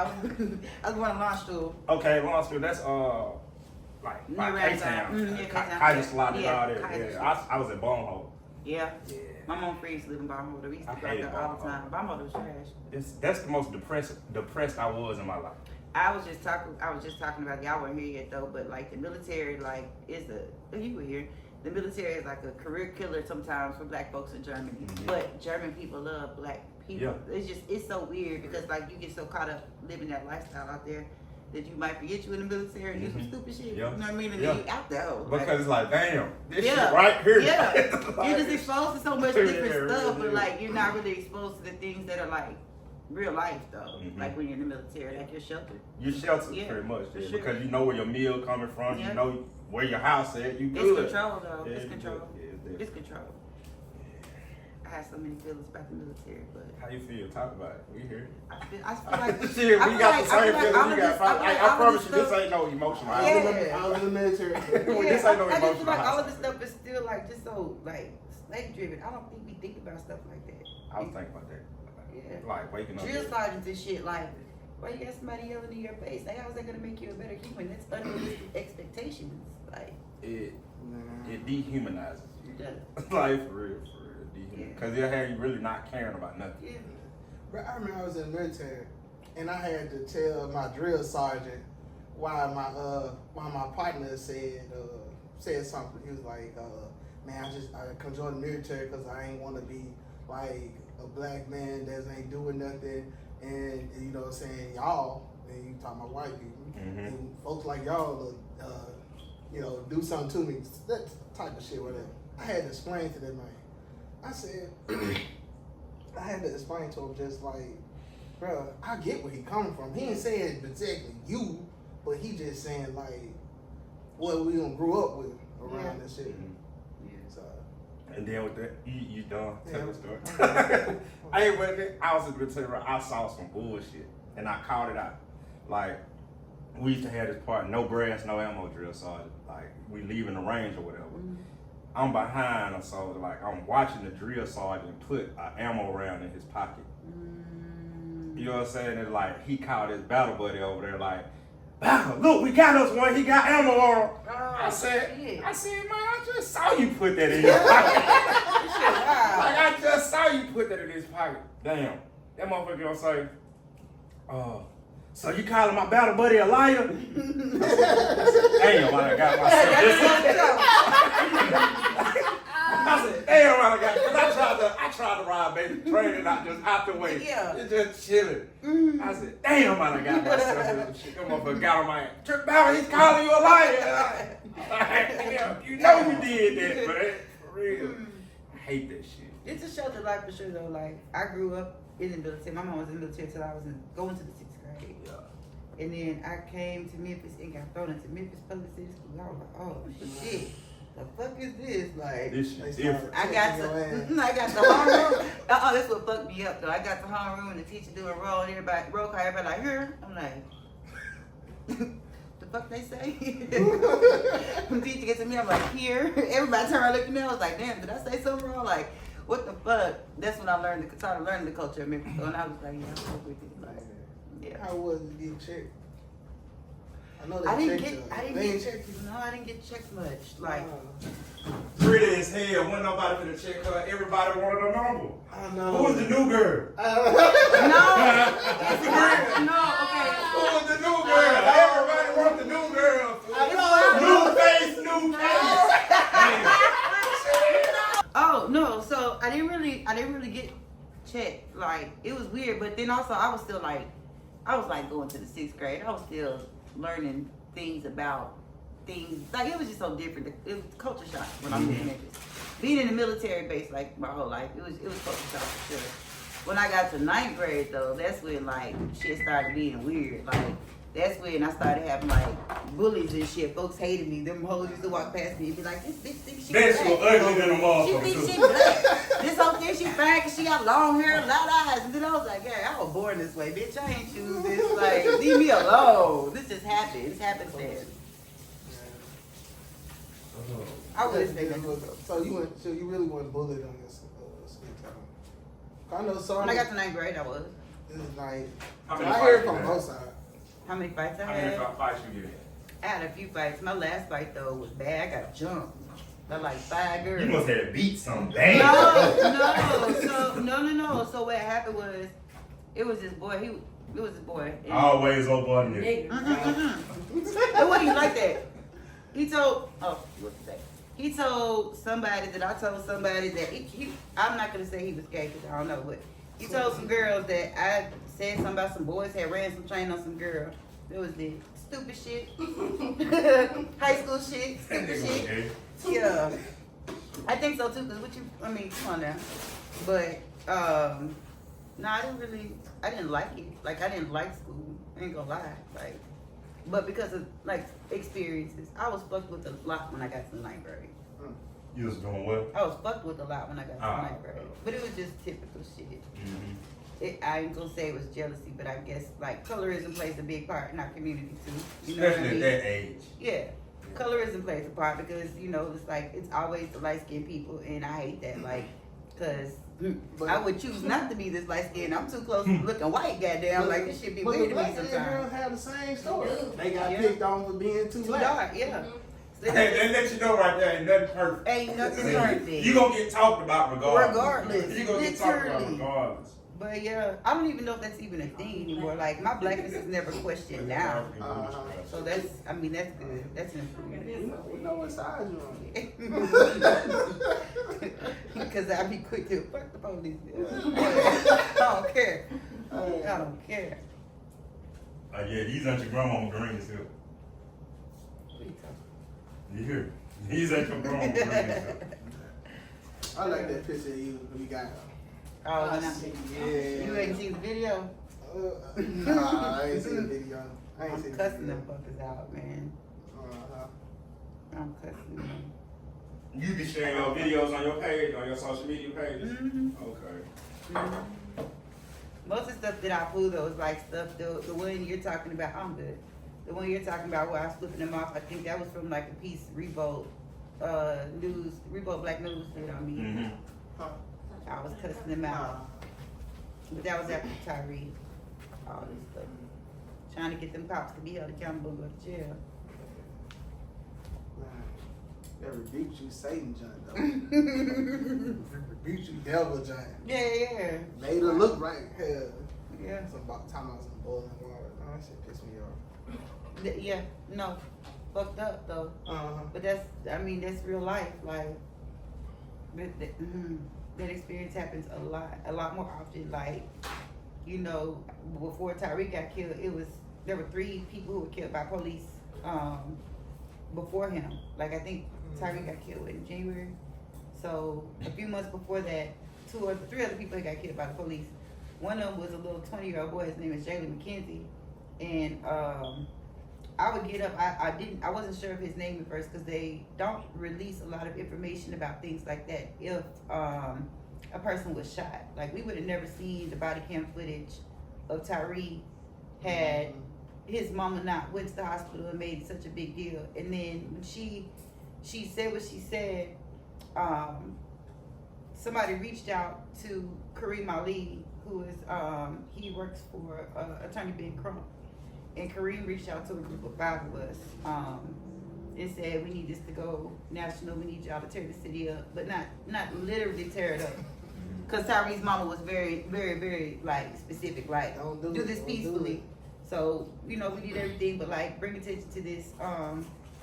I was going to launch school.
Okay, law school. That's like
Near
by
Ramsey.
K-Town,
Near K-Town.
Kaiser Slot and
Yeah,
all that.
Kaiser
Yeah, I was at Bonehole.
Yeah.
Yeah.
My mom freeze living by Baltimore. We used to
I
go
hated
there all the
Baltimore.
time. Baltimore was trash.
That's the most depressed I was in my life.
I was just talking about y'all weren't here yet though, but like the military, like is you were here. The military is like a career killer sometimes for black folks in Germany.
Mhm.
But German people love black people.
Yeah.
It's so weird because like you get so caught up living that lifestyle out there that you might forget you in the military and do some
Mhm.
stupid shit.
Yeah.
You know what I mean? And
Yeah.
then you out there.
Because it's like, damn, this
Yeah.
shit right here.
Yeah.
Like,
You're just exposed to so much
Yeah,
different
it
stuff,
really
but
is.
like you're not really exposed to the things that are like real life though.
Mhm.
Like when you're in the military, like you're sheltered.
You're sheltered
Yeah,
pretty much,
for
yeah,
sure.
because you know where your meal coming from.
Yeah.
You know where your house at. You
It's
good.
control though.
Yeah,
It's
you
control.
good. Yeah, it's
It's
different.
control. I have so many feelings about the military, but
How you feel? Talk about it. We here.
I feel like
Shit,
I
we
feel
got
like-
the
I
same
feel like
feelings.
all
You
of
got
this-
fight.
I feel like
I
all of
promise
this
you, this
stuff-
ain't no emotional.
Yeah.
I was in the military.
This ain't no
I just feel
emotional.
like all of
house.
this stuff is still like just so like slave driven. I don't think we think about stuff like that.
I was thinking about that.
Yeah.
Like waking up.
Drill sergeants and shit like, why you got somebody yelling in your face? Like, how is that gonna make you a better human? That's unrealistic expectations. Like,
It dehumanizes you.
yeah.
Like for real, dehumanizes.
Yeah.
Because it'll have you really not caring about nothing.
Yeah.
Bro, I remember I was in the military, and I had to tell my drill sergeant why my partner said something. He was like, "Man, I come join the military because I ain't want to be like a black man that ain't doing nothing." And you know what I'm saying, y'all, and you talking about white people, and folks like y'all, you know, do something to me, that type of shit, whatever. I had to explain to that man. I said, I had to explain to him just like, bro, I get where he coming from. He ain't saying exactly you, but he just saying like what we gonna grow up with around this shit. So,
and then with that, you done? Tell the story.
Okay.
Hey, but I was in the military. I saw some bullshit, and I called it out. Like, we used to have this part, no brass, no ammo drill. So, like, we leaving the range or whatever. I'm behind him, so like I'm watching the drill sergeant put an ammo round in his pocket. You know what I'm saying? And like he called his battle buddy over there, like, "Battle, look, we got us one. He got ammo on him." I said, man, I just saw you put that in your pocket. Like I just saw you put that in his pocket. Damn, that motherfucker gonna say, so you calling my battle buddy a liar? Damn, I got myself. I said, damn, I got, because I tried to ride baby train and I just out the way.
Yeah.
It's just chilling. I said, damn, I got myself. Shit, come on, got on my ass. Trip Battle, he's calling you a liar. You know you did that, man. For real. I hate that shit.
It's a shelter life for sure though. Like I grew up in the military. My mom was in the military till I was going to the 6th grade.
Yeah.
And then I came to Memphis and got thrown into Memphis Public City School. I was like, oh shit, the fuck is this? Like,
This shit different.
I got the homeroom. That's what fucked me up though. I got the homeroom and the teacher doing roll and roll call, everybody like, here. I'm like, the fuck they say? When the teacher gets to me, I'm like, here. Everybody turn around and look at me. I was like, damn, did I say something wrong? Like, what the fuck? That's when I started learning the culture of Memphis. And I was like, yeah, I'm fuck with it. Like, yeah.
How was it getting checked? I know
I didn't
they checked you.
No, I didn't get checked much. Like,
Pretty as hell. Wasn't nobody finna check her. Everybody wanted a number.
I know.
Who was the new girl?
no, okay.
Who was the new girl? Everybody want the new girl. New face, new face.
Oh no, so I didn't really get checked. Like, it was weird, but then also I was like going to the 6th grade. I was still learning things about things. Like, it was just so different. It was culture shock when I was in Memphis. Being in the military base like my whole life, it was culture shock for sure. When I got to 9th grade though, that's when like shit started being weird. Like, that's when I started having like bullies and shit. Folks hated me. Them hoes used to walk past me and be like, this bitch thinks she black.
Bitch was ugly than a
She
motherfucker
thinks
too.
she black. This whole thing she fine because she got long hair, loud eyes. And then I was like, yeah, I was born this way, bitch. I ain't choose this. Like, leave me alone. This just happened. It's happenstance. I wouldn't say that.
So you really weren't bullied on your school time? I know some.
When I got to 9th grade, I was.
This is like,
How
so
many
I hear
fights
from
you
both
had?
sides.
How many fights I
How many
had?
fights you get in?
I had a few fights. My last fight though was bad. I got jumped by like 5 girls.
You must have beat some damn.
No. So what happened was, it was this boy. And
Always over there.
Nigga.
It wasn't even like that. He told somebody that I told somebody that I'm not gonna say he was gay because I don't know, but he told some girls that I said something about some boys had ran some train on some girl. It was the stupid shit, high school shit, stupid shit. Yeah, I think so too. Cause come on now. But no, I didn't like it. Like, I didn't like school. I ain't gonna lie. Like, but because of like experiences, I was fucked with a lot when I got to the 9th grade.
You was doing what?
I was fucked with a lot when I got to the 9th grade. But it was just typical shit. I ain't gonna say it was jealousy, but I guess like colorism plays a big part in our community too. You know
Especially
what I mean?
at that age.
Yeah. Colorism plays a part because, it's like, it's always the light-skinned people, and I hate that, like, because I would choose not to be this light-skinned. I'm too close to looking white, goddamn, like, this should be
But
weird
the
to me
black girls
sometimes.
have the same story.
They do.
They got
Yeah.
picked on for being too
Too
black.
dark, yeah.
They let you know right there, ain't nothing perfect.
Ain't nothing perfect.
You gonna get talked about regardless.
Regardless.
You gonna get talked about
Literally.
regardless.
But yeah, I don't even know if that's even a thing anymore. Like my blackness is never questioned now. So that's, I mean, that's good. That's an improvement.
We know what size you're on.
Because I'd be quick to fuck the police. I don't care. I don't care.
Yeah, these at your grandma green as hell.
What are you talking?
You hear? He's at your grandma green as hell.
I like that picture of you when you got.
Oh,
I
when I,
see,
you ain't seen the video?
Nah, I ain't seen the video. I ain't
I'm
seen the
cussing
video.
them fuckers out, man. I'm cussing them.
You be sharing your videos on your page, on your social media page?
Mm-hmm.
Okay.
Mm-hmm. Most of the stuff that I pull though is like stuff, the one you're talking about, I'm good. The one you're talking about where I was flipping them off, I think that was from like a piece, Revolt News, Revolt Black News, you know what I mean?
Mm-hmm.
I was cussing them out. But that was after Tyree. All this stuff. Trying to get them cops to be held accountable and go to jail.
That rebuked you, Satan, John, though. Rebuked you, devil, John.
Yeah.
Made her look right. Hell.
Yeah.
Some about time I was in boiling water. Oh, that shit pissed me off.
Yeah, no. Fucked up though.
Uh-huh.
But that's, I mean, that's real life. Like, that experience happens a lot more often. Like, you know, before Tyreek got killed, there were 3 people who were killed by police before him. Like, I think Tyreek got killed in January. So a few months before that, 2 or 3 other people had got killed by the police. One of them was a little 20-year-old boy. His name is Jalen McKenzie, and I would get up. I wasn't sure of his name at first because they don't release a lot of information about things like that. If a person was shot, like we would have never seen the body cam footage of Tyree had his mama not went to the hospital and made such a big deal. And then when she said what she said, somebody reached out to Kareem Ali, who is he works for Attorney Ben Crump. And Kareem reached out to a group of 5 of us and said, we need this to go national. We need y'all to tear the city up, but not literally tear it up. Because Tyree's mama was very, very, very like specific, like do this peacefully. So, you know, we did everything, but like bring attention to this.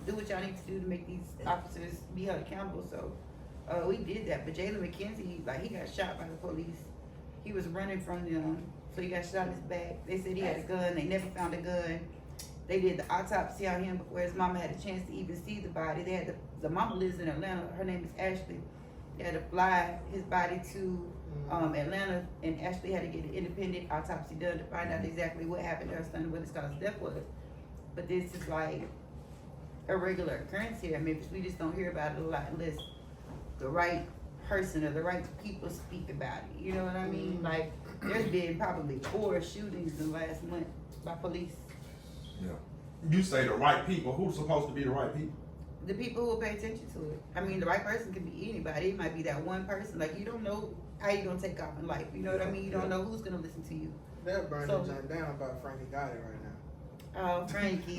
Do what y'all need to do to make these officers be held accountable. So we did that. But Jalen McKenzie, like he got shot by the police. He was running from them. So he got shot in his back. They said he had a gun. They never found a gun. They did the autopsy on him before his mama had a chance to even see the body. They had the mama lives in Atlanta. Her name is Ashley. They had to fly his body to Atlanta, and Ashley had to get an independent autopsy done to find out exactly what happened to her son, what his cause of death was. But this is like a regular occurrence here in Memphis. We just don't hear about it a lot unless the right person or the right people speak about it. You know what I mean? Like, there's been probably 4 shootings in the last month by police.
Yeah. You say the right people. Who's supposed to be the right people?
The people who will pay attention to it. I mean, the right person can be anybody. It might be that one person. Like, you don't know how you're going to take off in life. You know what I mean? You don't know who's going to listen to you.
They're burning John down about Frankie Gotti right now.
Oh, Frankie.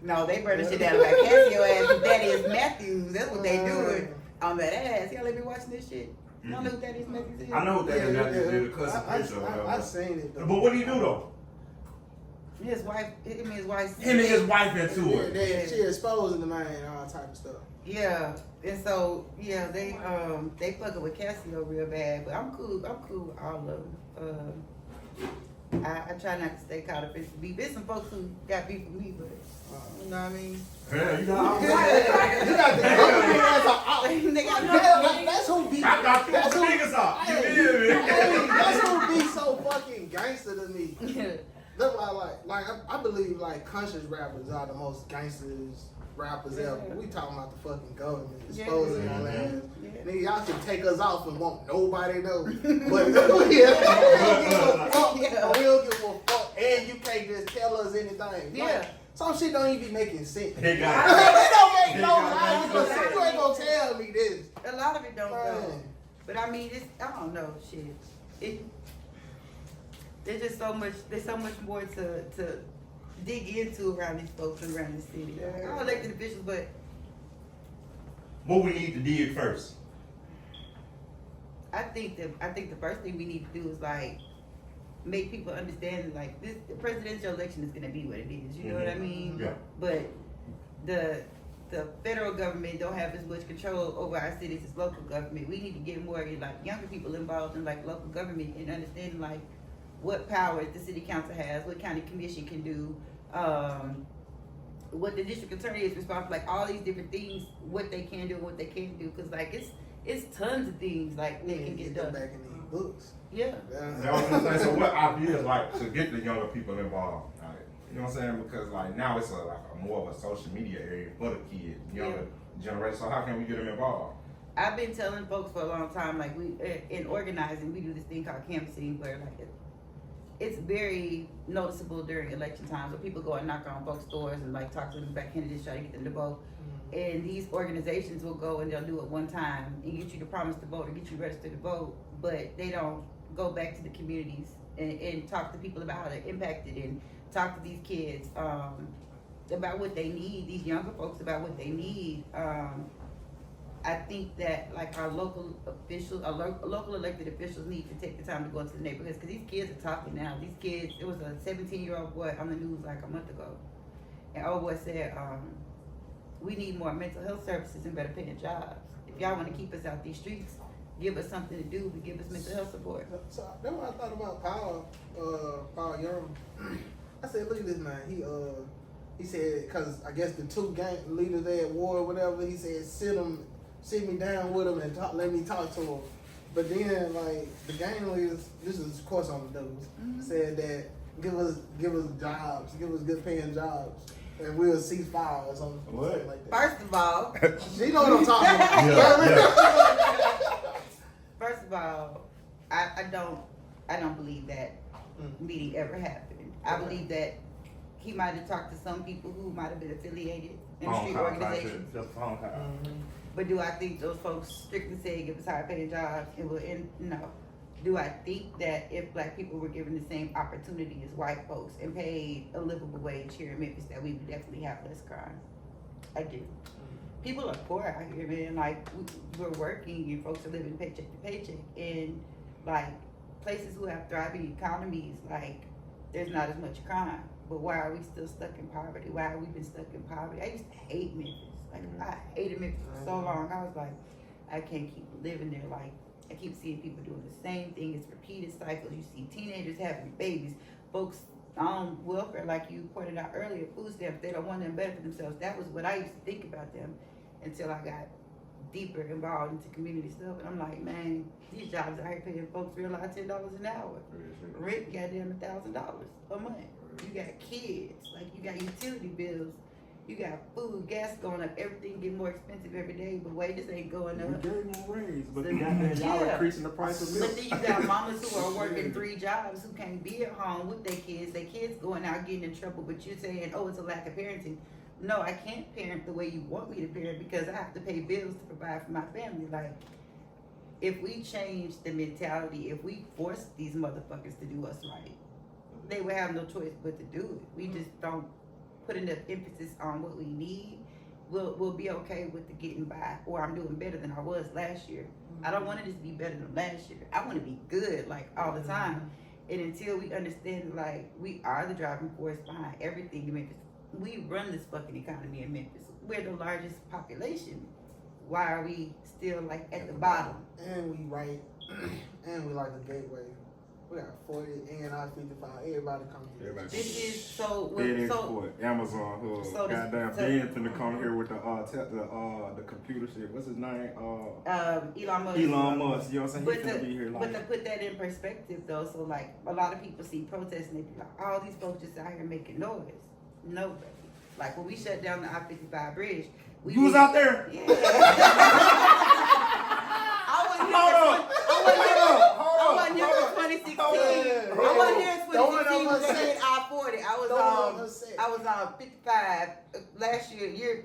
No, they burning shit down about Cassio ass. His daddy is Matthews. That's what they doing on that ass. Y'all let me watching this shit. Y'all know who that is, Matthews is?
I know who that is. The cussing picture or whatever.
I seen it though.
But what do you do though?
His wife, his wife.
Him and his wife into it.
She exposing the man and all type of stuff.
Yeah, and so yeah, they fucking with Cassio real bad, but I'm cool with all of them. I try not to stay caught up in some beef. There's some folks who got beef with me, but you know what I mean.
Yeah, you got
You got the company as a
They got
that's who be.
I got 2 niggas out. You feel me?
That's who be so fucking gangster to me. Look like I believe like conscious rappers are the most gangsters rappers ever. We talking about the fucking government exposing our ass. Nigga, y'all should take us off and won't nobody know. But we don't give a fuck. We don't give a fuck. And you can't just tell us anything. Like, some shit don't even be making sense.
They got
It don't make no sense. You ain't gonna tell me this.
a lot of it don't go. But I mean, I don't know, shit. There's just so much. There's so much more to dig into around these folks and around the city. I'm elected officials, but
what we need to dig first.
I think the first thing we need to do is like make people understand like this the presidential election is gonna be what it is. You know what I mean?
Yeah.
But the federal government don't have as much control over our cities as local government. We need to get more like younger people involved in like local government and understanding like what powers the city council has, what county commission can do, what the district attorney is responsible, like all these different things, what they can do and what they can't do. Cause like it's tons of things like they can get done.
Back in these books.
Yeah.
That was gonna say, so what ideas like to get the younger people involved? Like, you know what I'm saying? Because like now it's like a more of a social media area for the kids, younger generation. So how can we get them involved?
I've been telling folks for a long time, like we in organizing, we do this thing called canvassing, where like it's very noticeable during election times where people go and knock on folks' doors and like talk to them about candidates, try to get them to vote. And these organizations will go and they'll do it one time and get you to promise to vote or get you registered to vote, but they don't go back to the communities and talk to people about how they're impacted and talk to these kids about what they need, these younger folks about what they need. I think that like our local officials, our local elected officials need to take the time to go into the neighborhoods because these kids are talking now. These kids, it was a 17-year-old boy on the news like a month ago, and old boy said, we need more mental health services and better paying jobs. If y'all want to keep us out these streets, give us something to do, but give us mental health support.
So that's what I thought about Paul Young. I said, look at this man. He said, because I guess the two gang leaders there at war or whatever, he said, sit me down with him and let me talk to him. But then, like, the gang leaders, this is of course on the news, said that give us jobs, give us good paying jobs, and we'll cease fire or something like that.
First of all,
you know what I'm talking about.
First of all, I don't believe that meeting ever happened. I believe that he might have talked to some people who might have been affiliated in street organizations.
Just phone call.
But do I think those folks strictly said give us higher paying jobs? No. Do I think that if black people were given the same opportunity as white folks and paid a livable wage here in Memphis, that we would definitely have less crime? I do. People are poor out here, man. Like, we're working and folks are living paycheck to paycheck. And, like, places who have thriving economies, like, there's not as much crime. But why are we still stuck in poverty? Why have we been stuck in poverty? I used to hate Memphis. Like, I hated Memphis for so long. I was like, I can't keep living there. Like, I keep seeing people doing the same thing. It's repeated cycles. You see teenagers having babies. Folks on welfare, like you pointed out earlier, food stamps, they don't want them better for themselves. That was what I used to think about them until I got deeper involved into community stuff. And I'm like, man, these jobs out here paying folks real life $10 an hour. Rent goddamn $1,000 a month. You got kids, like you got utility bills. You got food, gas going up, everything getting more expensive every day, but wages ain't going up.
We gave them a raise, but y'all increasing the price of milk.
But then you got mamas who are working 3 jobs who can't be at home with their kids going out getting in trouble, but you're saying, oh, it's a lack of parenting. No, I can't parent the way you want me to parent because I have to pay bills to provide for my family. Like, if we change the mentality, if we force these motherfuckers to do us right, they would have no choice but to do it. We just don't put enough emphasis on what we need. We'll be okay with the getting by, or I'm doing better than I was last year. I don't want it to be better than last year. I want to be good, like, all the time. And until we understand, like, we are the driving force behind everything in Memphis. We run this fucking economy in Memphis. We're the largest population. Why are we still, like, at the bottom?
And we and we like the gateway. We got 40 and I-55. Everybody comes here.
This is so.
Amazon, who goddamn Ben finna come here with the computer shit. What's his name?
Elon Musk.
Elon Musk. You know what I'm saying? He's finna be here.
But to put that in perspective, though, so like a lot of people see protests and they be like, all these folks just out here making noise. Nobody. Like when we shut down the I-55 bridge,
you was out there.
Yeah. I wasn't here for 2016. I wasn't here in 2016 when they did I-40. I was on 55 last year,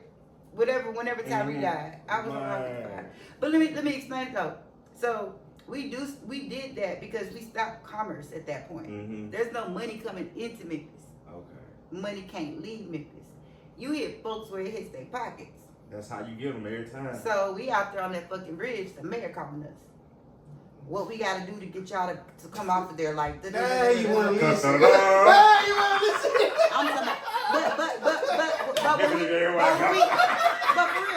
whenever Tyree died. I was on I-55. But let me explain it though. So we did that because we stopped commerce at that point. Mm-hmm. There's no money coming into Memphis. Okay. Money can't leave Memphis. You hit folks where it hits their pockets.
That's how you get them every time.
So we out there on that fucking bridge, the mayor calling us. what we gotta do to get y'all to come off of there like.
Now you want to listen.
Now
Now you want to listen.
I'm talking about, but for real,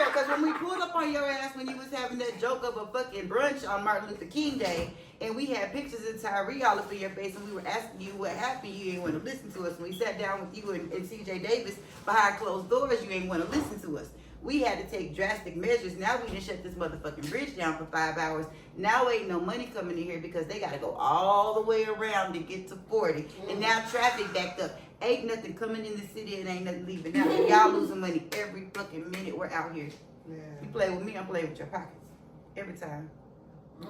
because when we pulled up on your ass when you was having that joke of a fucking brunch on Martin Luther King Day, and we had pictures of Tyree all up in your face, and we were asking you what happened, you didn't want to listen to us. When we sat down with you and CJ Davis behind closed doors, you ain't want to listen to us. We had to take drastic measures. Now we done shut this motherfucking bridge down for 5 hours. Now ain't no money coming in here because they got to go all the way around to get to 40. And now traffic backed up. Ain't nothing coming in the city and ain't nothing leaving out. Y'all losing money every fucking minute we're out here.
Yeah.
You play with me, I'm playing with your pockets. Every time.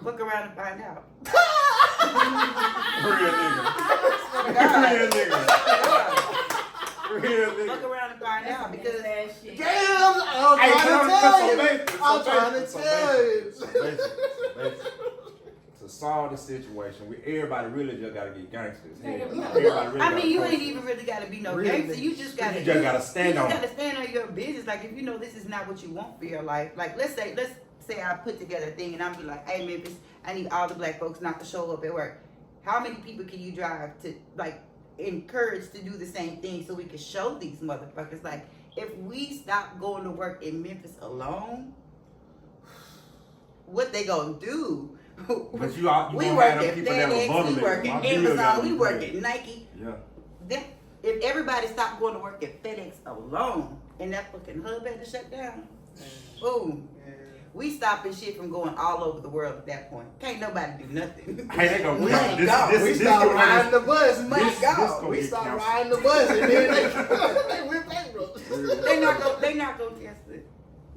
Look around and find out.
Real nigga. Real nigga.
Look around and find out because
that shit.
Damn, I'm trying to tell you.
Basically, to solve the situation, everybody really just gotta get gangsters.
I mean, you ain't even really gotta be no gangster. You just gotta
stand on.
You just gotta stand on your business. Like if you know this is not what you want for your life. Like let's say I put together a thing and I'm be like, hey Memphis, I need all the black folks not to show up at work. How many people can you drive to like encourage to do the same thing so we can show these motherfuckers? Like if we stop going to work in Memphis alone, what they gonna do?
But
we work at FedEx, we work at Amazon, we work at Nike.
Yeah.
If everybody stopped going to work at FedEx alone and that fucking hub had to shut down, boom. We stopping shit from going all over the world at that point. Can't nobody do nothing.
Hey, they gonna
We start riding the bus. We
start
start riding the bus and then they went bankrupt.
They not gonna test it.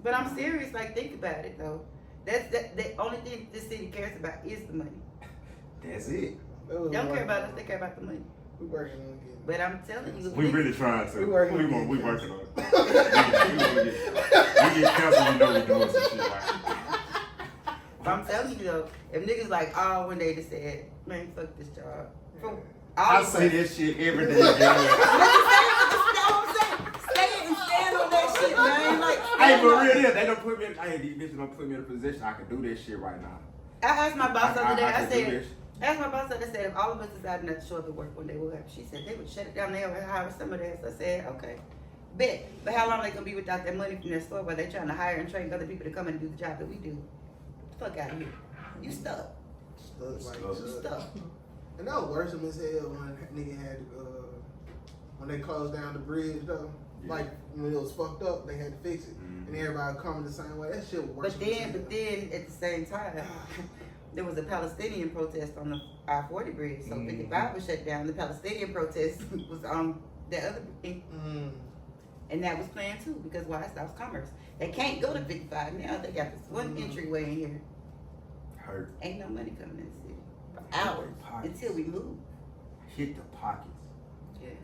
But I'm serious. Like think about it though. That's the only thing this city cares about is the money.
That's it.
They don't care about us. They care about the money.
We working on it.
But I'm telling you,
We really trying to.
We working on it.
We working on it. We get counsel, you know we doing some shit like
I'm telling you though, if niggas like, oh, one day they said, man, fuck this job.
I say this shit every day.
Stay and stand on that shit, man. Like,
Hey, for real, yeah, they don't put me. These bitches don't put me in a position I can do this shit right now.
I asked my boss the other day. I
said,
if all of us decided not to show up at work one day, what would happen? She said they would shut it down. They would hire some of that. So I said, okay, bet. But how long they gonna be without that money from their store? While they trying to hire and train other people to come in and do the job that we do? Get the fuck out of here. You stuck. Stuck.
And that was worse than as hell when nigga had when they closed down the bridge though. Yeah. Like when it was fucked up, they had to fix it, and everybody coming the same way. That shit was worse.
But then at the same time, there was a Palestinian protest on the I-40 bridge. So 55 was shut down. The Palestinian protest was on the other thing. And that was planned too, because why? It stops commerce. They can't go to 55 now. They got this one entryway in here.
Hurt.
Ain't no money coming in the city for hours until we move.
Hit the pockets.
Yeah.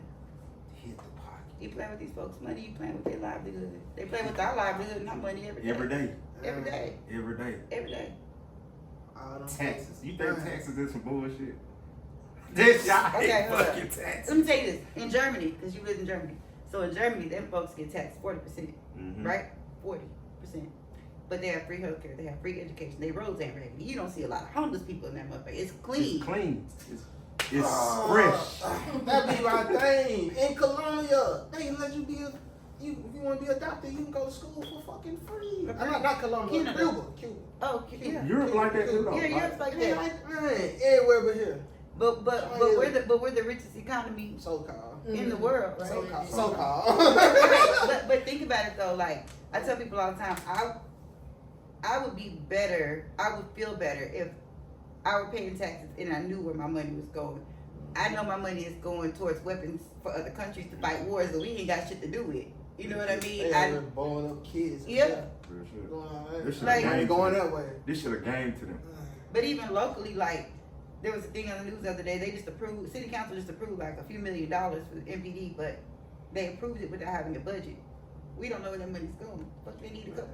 Hit the pockets.
You playing with these folks' money, you playing with their livelihood. They play with our livelihood and our money every day.
Every day.
Every day.
Every day.
Every day.
Taxes. You think taxes is some bullshit? This y'all
okay,
fucking taxes.
Let me tell you this. In Germany, because you live in Germany. So in Germany, them folks get taxed 40%, right? 40%. But they have free healthcare, they have free education, their roads ain't raggedy. You don't see a lot of homeless people in that motherfucker. It's clean.
It's clean. It's fresh.
That be my thing. In Colombia, they let you be if you want to be a doctor, you can go to school for fucking free. Not Colombia, Cuba.
Oh, yeah.
Europe like that too, though.
Yeah, Europe's like that.
Everywhere but here.
But we're the richest economy
so-called
in the world, right?
So-called.
but think about it though. Like I tell people all the time, I would feel better if I were paying taxes and I knew where my money was going. I know my money is going towards weapons for other countries to fight wars that we ain't got shit to do with. You know what I mean?
They're blowing up kids.
Yeah.
Going that way.
This should have game to them.
But even locally, like there was a thing on the news the other day. They just approved, city council just approved like a few $1 million for the MPD, but they approved it without having a budget. We don't know where that money's going. But they need to go.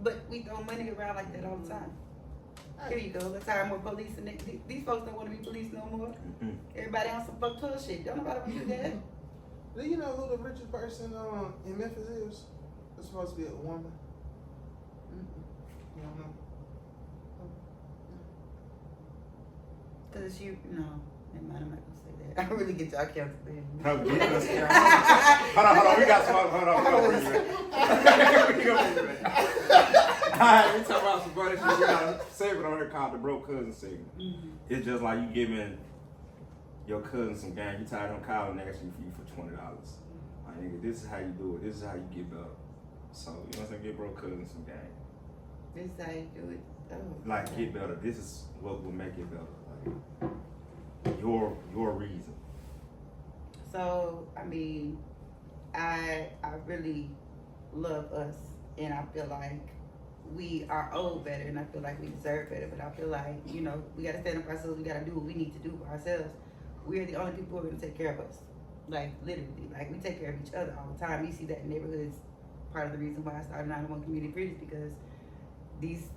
But we throw money around like that all the time. Here you go. Let's hire more police. And these folks don't want to be police no more. Everybody on some fuck tough shit. Don't nobody want to do that.
Do you know who the richest person in Memphis is? It's supposed to be a woman. You don't know?
Cause you know, never mind, I'm not gonna say that. I really get y'all counted in.
Hold on. We got some. Hold on. We go. Alright, we talking about some funny shit. We got a segment on here called the broke cousin segment.
Mm-hmm.
It's just like you giving your cousin some gang. You tired of calling and asking you for $20. Like, nigga, this is how you do it. This is how you get better. So, you know what I'm saying? Get broke cousin some gang.
This is how you do it. Oh,
Like, get better. This is what will make it better. Like, your reason.
So, I mean, I really love us, and I feel like we are owed better, and I feel like we deserve better, but I feel like, you know, we gotta stand up for ourselves, we gotta do what we need to do for ourselves. We are the only people who are gonna take care of us. Like, literally, like, we take care of each other all the time. You see that in neighborhoods. Part of the reason why I started 901 Community Bridges, because these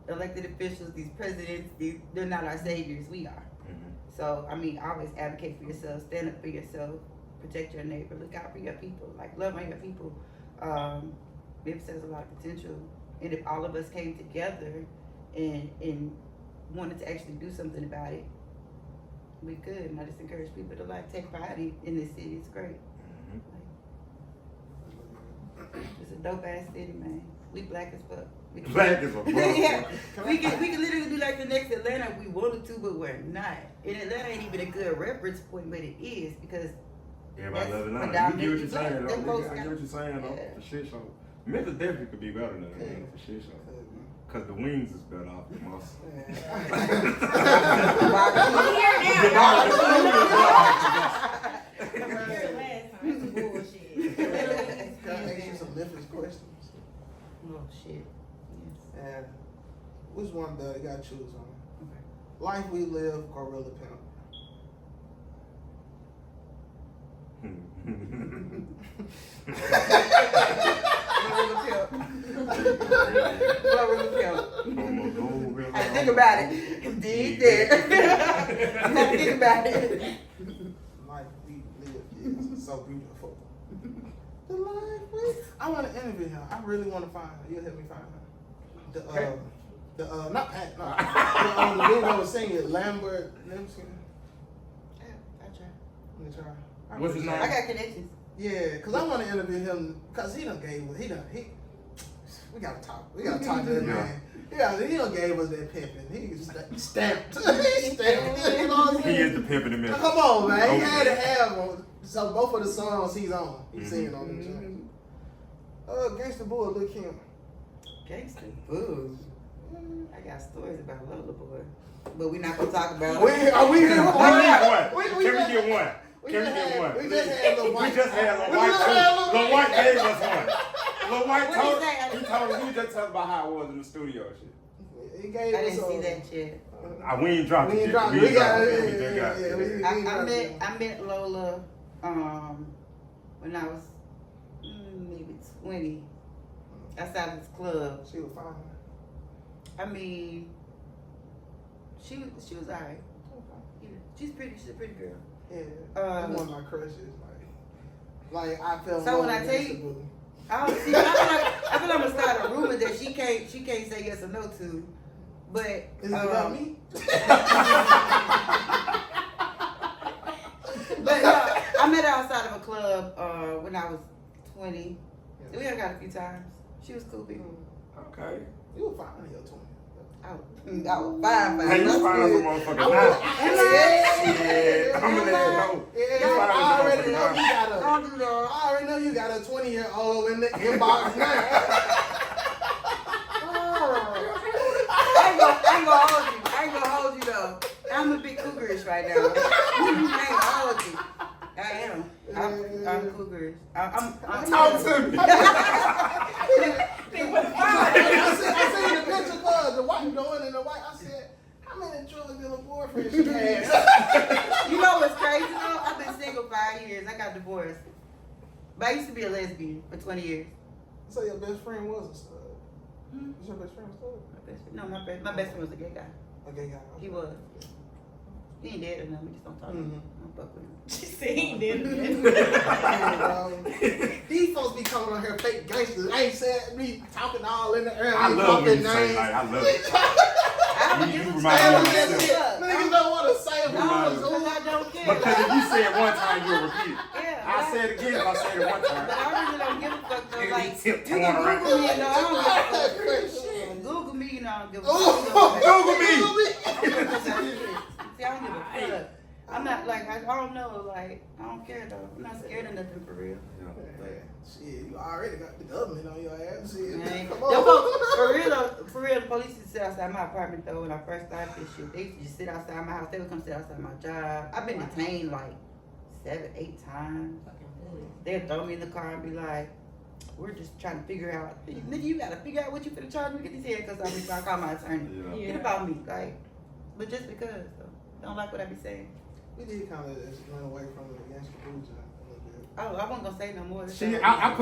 elected officials, these presidents, they're not our saviors, we are. So, I mean, always advocate for yourself, stand up for yourself, protect your neighbor, look out for your people, like, love on your people. Memphis has a lot of potential, and if all of us came together and wanted to actually do something about it, we could. And I just encourage people to, like, take pride in this city. It's great. Like, it's a dope ass city, man. We black as fuck.
Black as a fuck.
Yeah, we can literally be like the next Atlanta if we wanted to, but we're not. And Atlanta ain't even a good reference point, but it is, because
Everybody
that's
loves Atlanta. You get what you're saying, though. I get what you're saying, though.
Yeah.
For shit show. Memphis definitely could be better than Atlanta for shit show. Cause the wings is better off the most.
Can I ask you some Memphis questions?
Oh shit. Yes.
And which one you gotta choose on?
Okay.
Life We Live or Gorilla Pimp?
I think about it. Dig there. Think about it.
Life We Live is so beautiful. The life we. I want to interview her. I really want to find her. You'll help me find her. Not Pat. No. The dude that was singing Lambert.
I try.
Let me try.
What's his name?
I got connections.
Yeah, cause I want to interview him, cause he gotta talk. We gotta talk to that man. Yeah, he done gave us that pimping. He stamped. He stamped. You know what I'm
He
saying?
is the pimp in the middle.
Come on, man. He
Okay.
had to have one. So both of the songs he's on. He's singing on them songs. Gangsta Boy, Lil Kim.
Gangsta boo. I got stories about Lola Boy, but we're not gonna talk about
Are we
it.
here?
Can we get one?
We
Can
just-
we get one?
We
Can we
just
get
had-
one?
we just had Lil White.
We just had Lil
We
White
just
too.
had Lil
Lil
White.
White gave us one. Lil White
What
told
he say?
he told us, he was just talking about how it was in the studio and shit.
He gave
I
us
didn't see that yet.
We ain't dropped
We
it
ain't
yet.
dropped
We
it.
ain't dropped it. We just got it.
I met Lola when I was maybe 20 outside of this club.
She was fine.
I mean, she was alright. Yeah, she's a pretty girl.
Yeah, that's one of my crushes. Like I felt.
So when I tell you, I feel like I'm gonna start a rumor that she can't say yes or no to, but
Is it about me?
But no, I met her outside of a club when I was 20.
Yeah.
We hung out a few times. She was cool people.
Okay.
You were fine in your 20s.
I was fine.
Hey, you find
good.
some motherfucker now.
Am I?
Yeah, I'm gonna let you know.
Yeah,
You find
I already
some
know
motherfucker
you got a.
Don't do that.
I already know you got a 20-year-old in the inbox now.
I ain't gonna hold you though. I'm a bit cougarish right now. I ain't gonna hold you. I am. I'm cougarish. I'm
Talk to me.
I seen the picture of the white doing in the white. I said, how many drug dealer boyfriends she had?
You know what's crazy though? I've been single 5 years. I got divorced. But I used to be a lesbian for 20 years.
So your best friend was a stud. Was your best friend a stud?
My best friend was a gay guy.
Okay, guy.
He was. He ain't dead or nothing. We just don't talk to him. Don't fuck with him.
She said he did.
These folks be coming on here fake gangsters. I ain't said me talking all in the air.
I love when you say like, I love it.
I don't
You
give a
remind me of
fuck.
myself.
Niggas don't want
Yeah.
Because if you say it one time, you'll repeat it.
Yeah.
I say it again if I say it one time.
But I really don't give a fuck though.
Nigga be
Like, you
tiptoeing
can
around.
Google me, you know, I don't give a fuck. Google me, you know, I don't give a fuck.
Google me.
See, I don't give a fuck. I'm not like, I don't know, like, I don't care though. I'm not scared of nothing for real.
Shit, you already got the government on your ass. Shit,
Man.
come
Them
on.
folks, for real, the police used to sit outside my apartment though when I first started this shit. They used to just sit outside my house. They would come sit outside my job. I've been detained like 7, 8 times. They'd throw me in the car and be like, we're just trying to figure out, nigga, you gotta figure out what you finna charge me with this head because I call my attorney.
Yeah.
Get about me, like, but just because, though. Don't like what I be saying.
We did kind of run away from it against the food job a little bit.
Oh, I wasn't gonna say no more.
See, I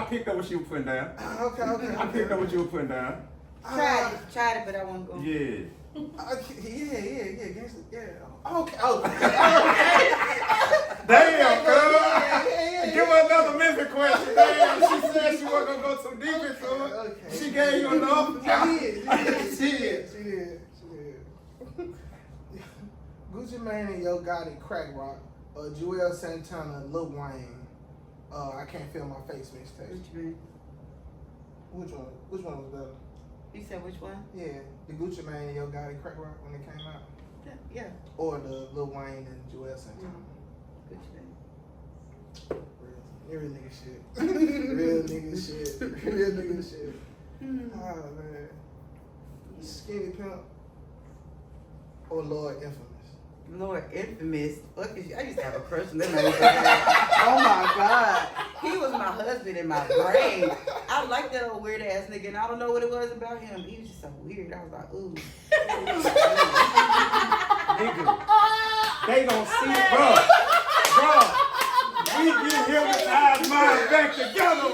picked up what you were putting down.
Okay.
I picked up what you were putting down.
Tried it, but I wasn't going.
Yeah.
Yeah, gangster, yeah. Okay.
Damn, girl. Give her another Memphis question. Damn, she said she wasn't gonna go too deep into it.
Okay.
She gave you enough.
She did. Gucci Mane and Yo Gotti, Crack Rock, Joel Santana, Lil Wayne, I Can't Feel My Face mixtape.
What you mean?
Which one? Which one was better?
You said which one?
Yeah, the Gucci Mane and Yo Gotti, Crack Rock when it came out,
Yeah.
or the Lil Wayne and Joel Santana.
What you mean?
Real nigga shit. Real nigga shit. Oh man. Skinny Pimp or Lord Infamous?
Lord Infamous. Fuck is you? I used to have a crush on that man. Oh my God. He was my husband in my brain. I like that old weird ass nigga, and I don't know what it was about him. He was just so weird. I was like, ooh.
Nigga, they gon' see, bro. We get him and eyes mine back together.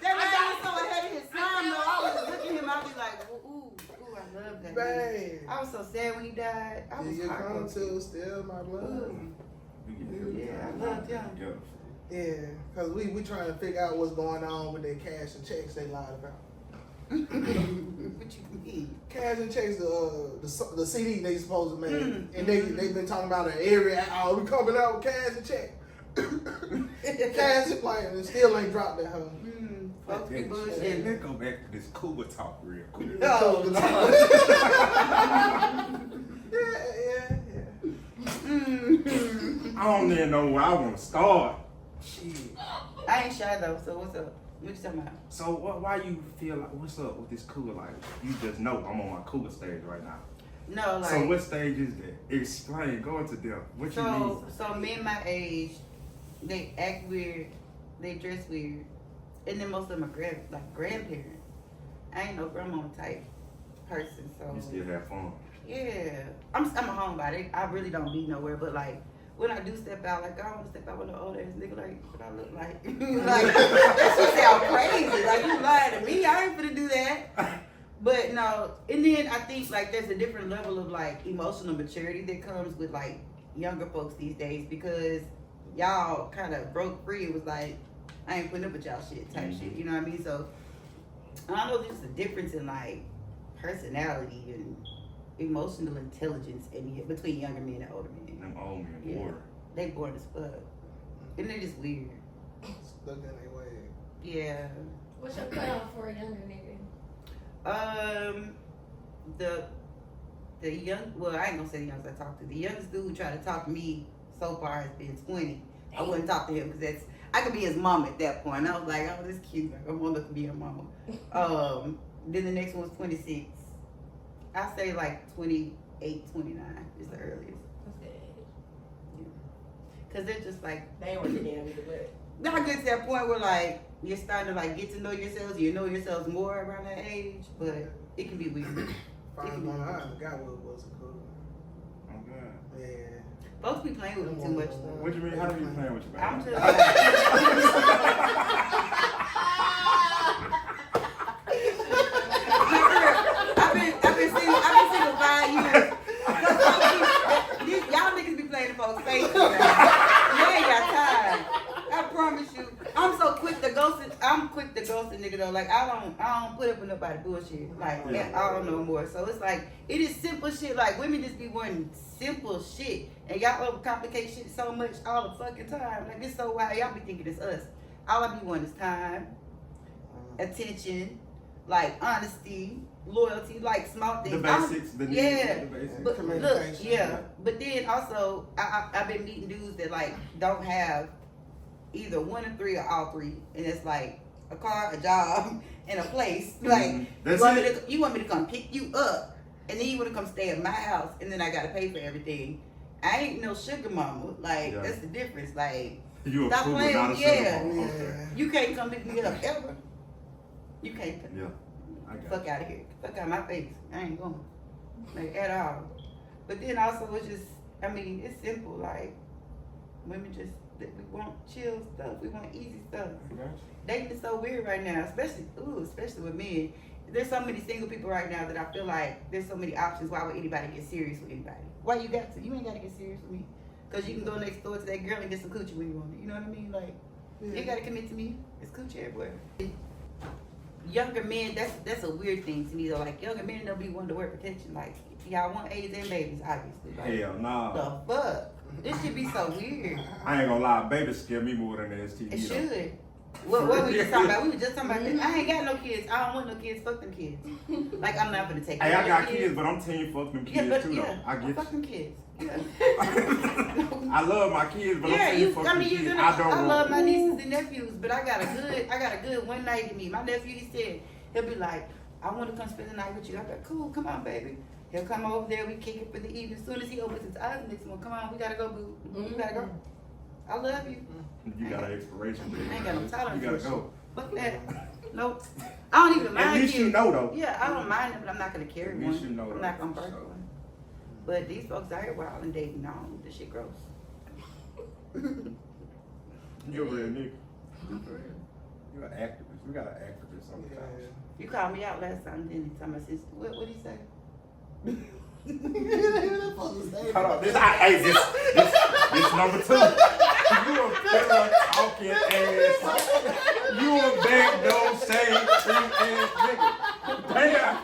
That man was so ahead of his time, though. I was looking at him, I'd be like, ooh, I love that man.
Babe.
I was so sad when he died. I was
Did you come
heartbroken.
to steal my blood?
Yeah, I loved him.
Yeah, because we trying to figure out what's going on with their cash and checks they lied about.
What you mean?
Cash and checks, the CD they supposed to make. And they've been talking about it every hour. We coming out with cash and check. Cash and like, and still ain't dropped that hoe.
Folks be
Let's
bullshitting.
go back to this Cuba talk real quick.
Oh,
Yeah.
I don't even know where I want to start.
Shit.
I ain't shy though, so what's up? What you talking about?
So why you feel like, what's up with this Cuba? Like, you just know I'm on my Cuba stage right now.
No, like.
So what stage is that? Explain, go into depth. What you mean?
So men my age, they act weird, they dress weird, and then most of them are grandparents. I ain't no grandma type person, so.
You still have fun.
Yeah, I'm a homebody. I really don't be nowhere, but like when I do step out, like I don't want to step out with an old ass nigga like what I look like. Like that shit sound crazy. Like you lying to me, I ain't finna do that. But no, and then I think like there's a different level of like emotional maturity that comes with like younger folks these days because y'all kind of broke free. It was like I ain't putting up with y'all shit type shit. You know what I mean? So I don't know if there's a difference in like personality and emotional intelligence between younger men and older men.
Them old men,
Yeah.
bored.
They bored as fuck. And they just weird.
Stuck in their way.
Yeah.
What's your plan for a younger nigga?
The young, well, I ain't gonna say the youngest I talked to. The youngest dude who tried to talk to me so far has been 20. I wouldn't talk to him because I could be his mom at that point. I was like, oh, this cute. I want to be a mama. Then the next one's 26. I say like 28, 29 is the earliest.
What's that age?
Cause they're just like
They ain't working damn either, but.
not get to that point where like you're starting to like get to know yourselves. You know yourselves more around that age, but it can be weird.
Finally going on, I forgot what it was called.
Oh, God.
Yeah.
Folks be playing with them too much though.
What you mean? How do you playing with your baby?
I'm just I've been single 5 years. Y'all niggas be playing in folks' faces. You ain't got time. I promise you. I'm quick to ghost a nigga though. Like I don't put up with nobody bullshit. Like I don't know more. So it's like it is simple shit. Like women just be wanting simple shit, and y'all overcomplicate shit so much all the fucking time. Like it's so wild. Y'all be thinking it's us. All I be wanting is time, attention, like honesty, loyalty, like small things.
The basics. The basics.
But look, But then also I've been meeting dudes that like don't have either one or three or all three, and it's like a car, a job, and a place. Like you want me to come pick you up, and then you want to come stay at my house, and then I gotta pay for everything. I ain't no sugar mama. Like that's the difference. Like
you
stop playing.
Not a sugar mama. Okay.
You can't come pick me up ever. You can't.
Yeah.
Fuck out of here. Fuck out my face. I ain't going. Like at all. But then also it's just, I mean, it's simple. Like women just we want chill stuff. We want easy stuff. Dating is so weird right now, especially with men. There's so many single people right now that I feel like there's so many options. Why would anybody get serious with anybody? Why you got to? You ain't got to get serious with me. Because you can go next door to that girl and get some coochie when you want it. You know what I mean? Like, you ain't got to commit to me. It's coochie everywhere. Younger men, that's a weird thing to me though. Like, younger men don't be wanting to wear protection. Like, y'all want AIDS and babies, obviously. Like,
hell nah.
The fuck? This should be so weird.
I ain't gonna lie, babies scare me more than the STD.
It should. What we just talking about? We were just talking about this. I ain't got no kids. I don't want no kids. Fuck them kids. Like, I'm not gonna take
Hey,
care
I got
of
kids, but I'm telling you, fuck them kids too though. I get
fuck them kids. Yeah.
I love my kids, but I'm telling you, fuck them kids.
I love my nieces and nephews, but I got a good one night to me. My nephew, he said, he'll be like, I want to come spend the night with you. I'm like, cool, come on, baby. He'll come over there, we kick it for the evening. As soon as he opens his eyes next one, come on, we gotta go, boo. You gotta go. I love you.
You got an expiration date.
I ain't got no tolerance.
You gotta go.
Fuck that. Nope. I don't even mind.
At least
kids.
you know though.
Yeah, I don't mind it, but I'm not gonna carry one.
At least you know
I'm not gonna birth one. But these folks out here wild and dating on. This shit gross.
You're a real nigga. You're an activist. We got an activist sometimes.
You called me out last time, didn't you? Tell my sister. What did he say?
Hold on, this number 2. You a pillow talking ass. You a backdoor saying free ass nigga. Damn.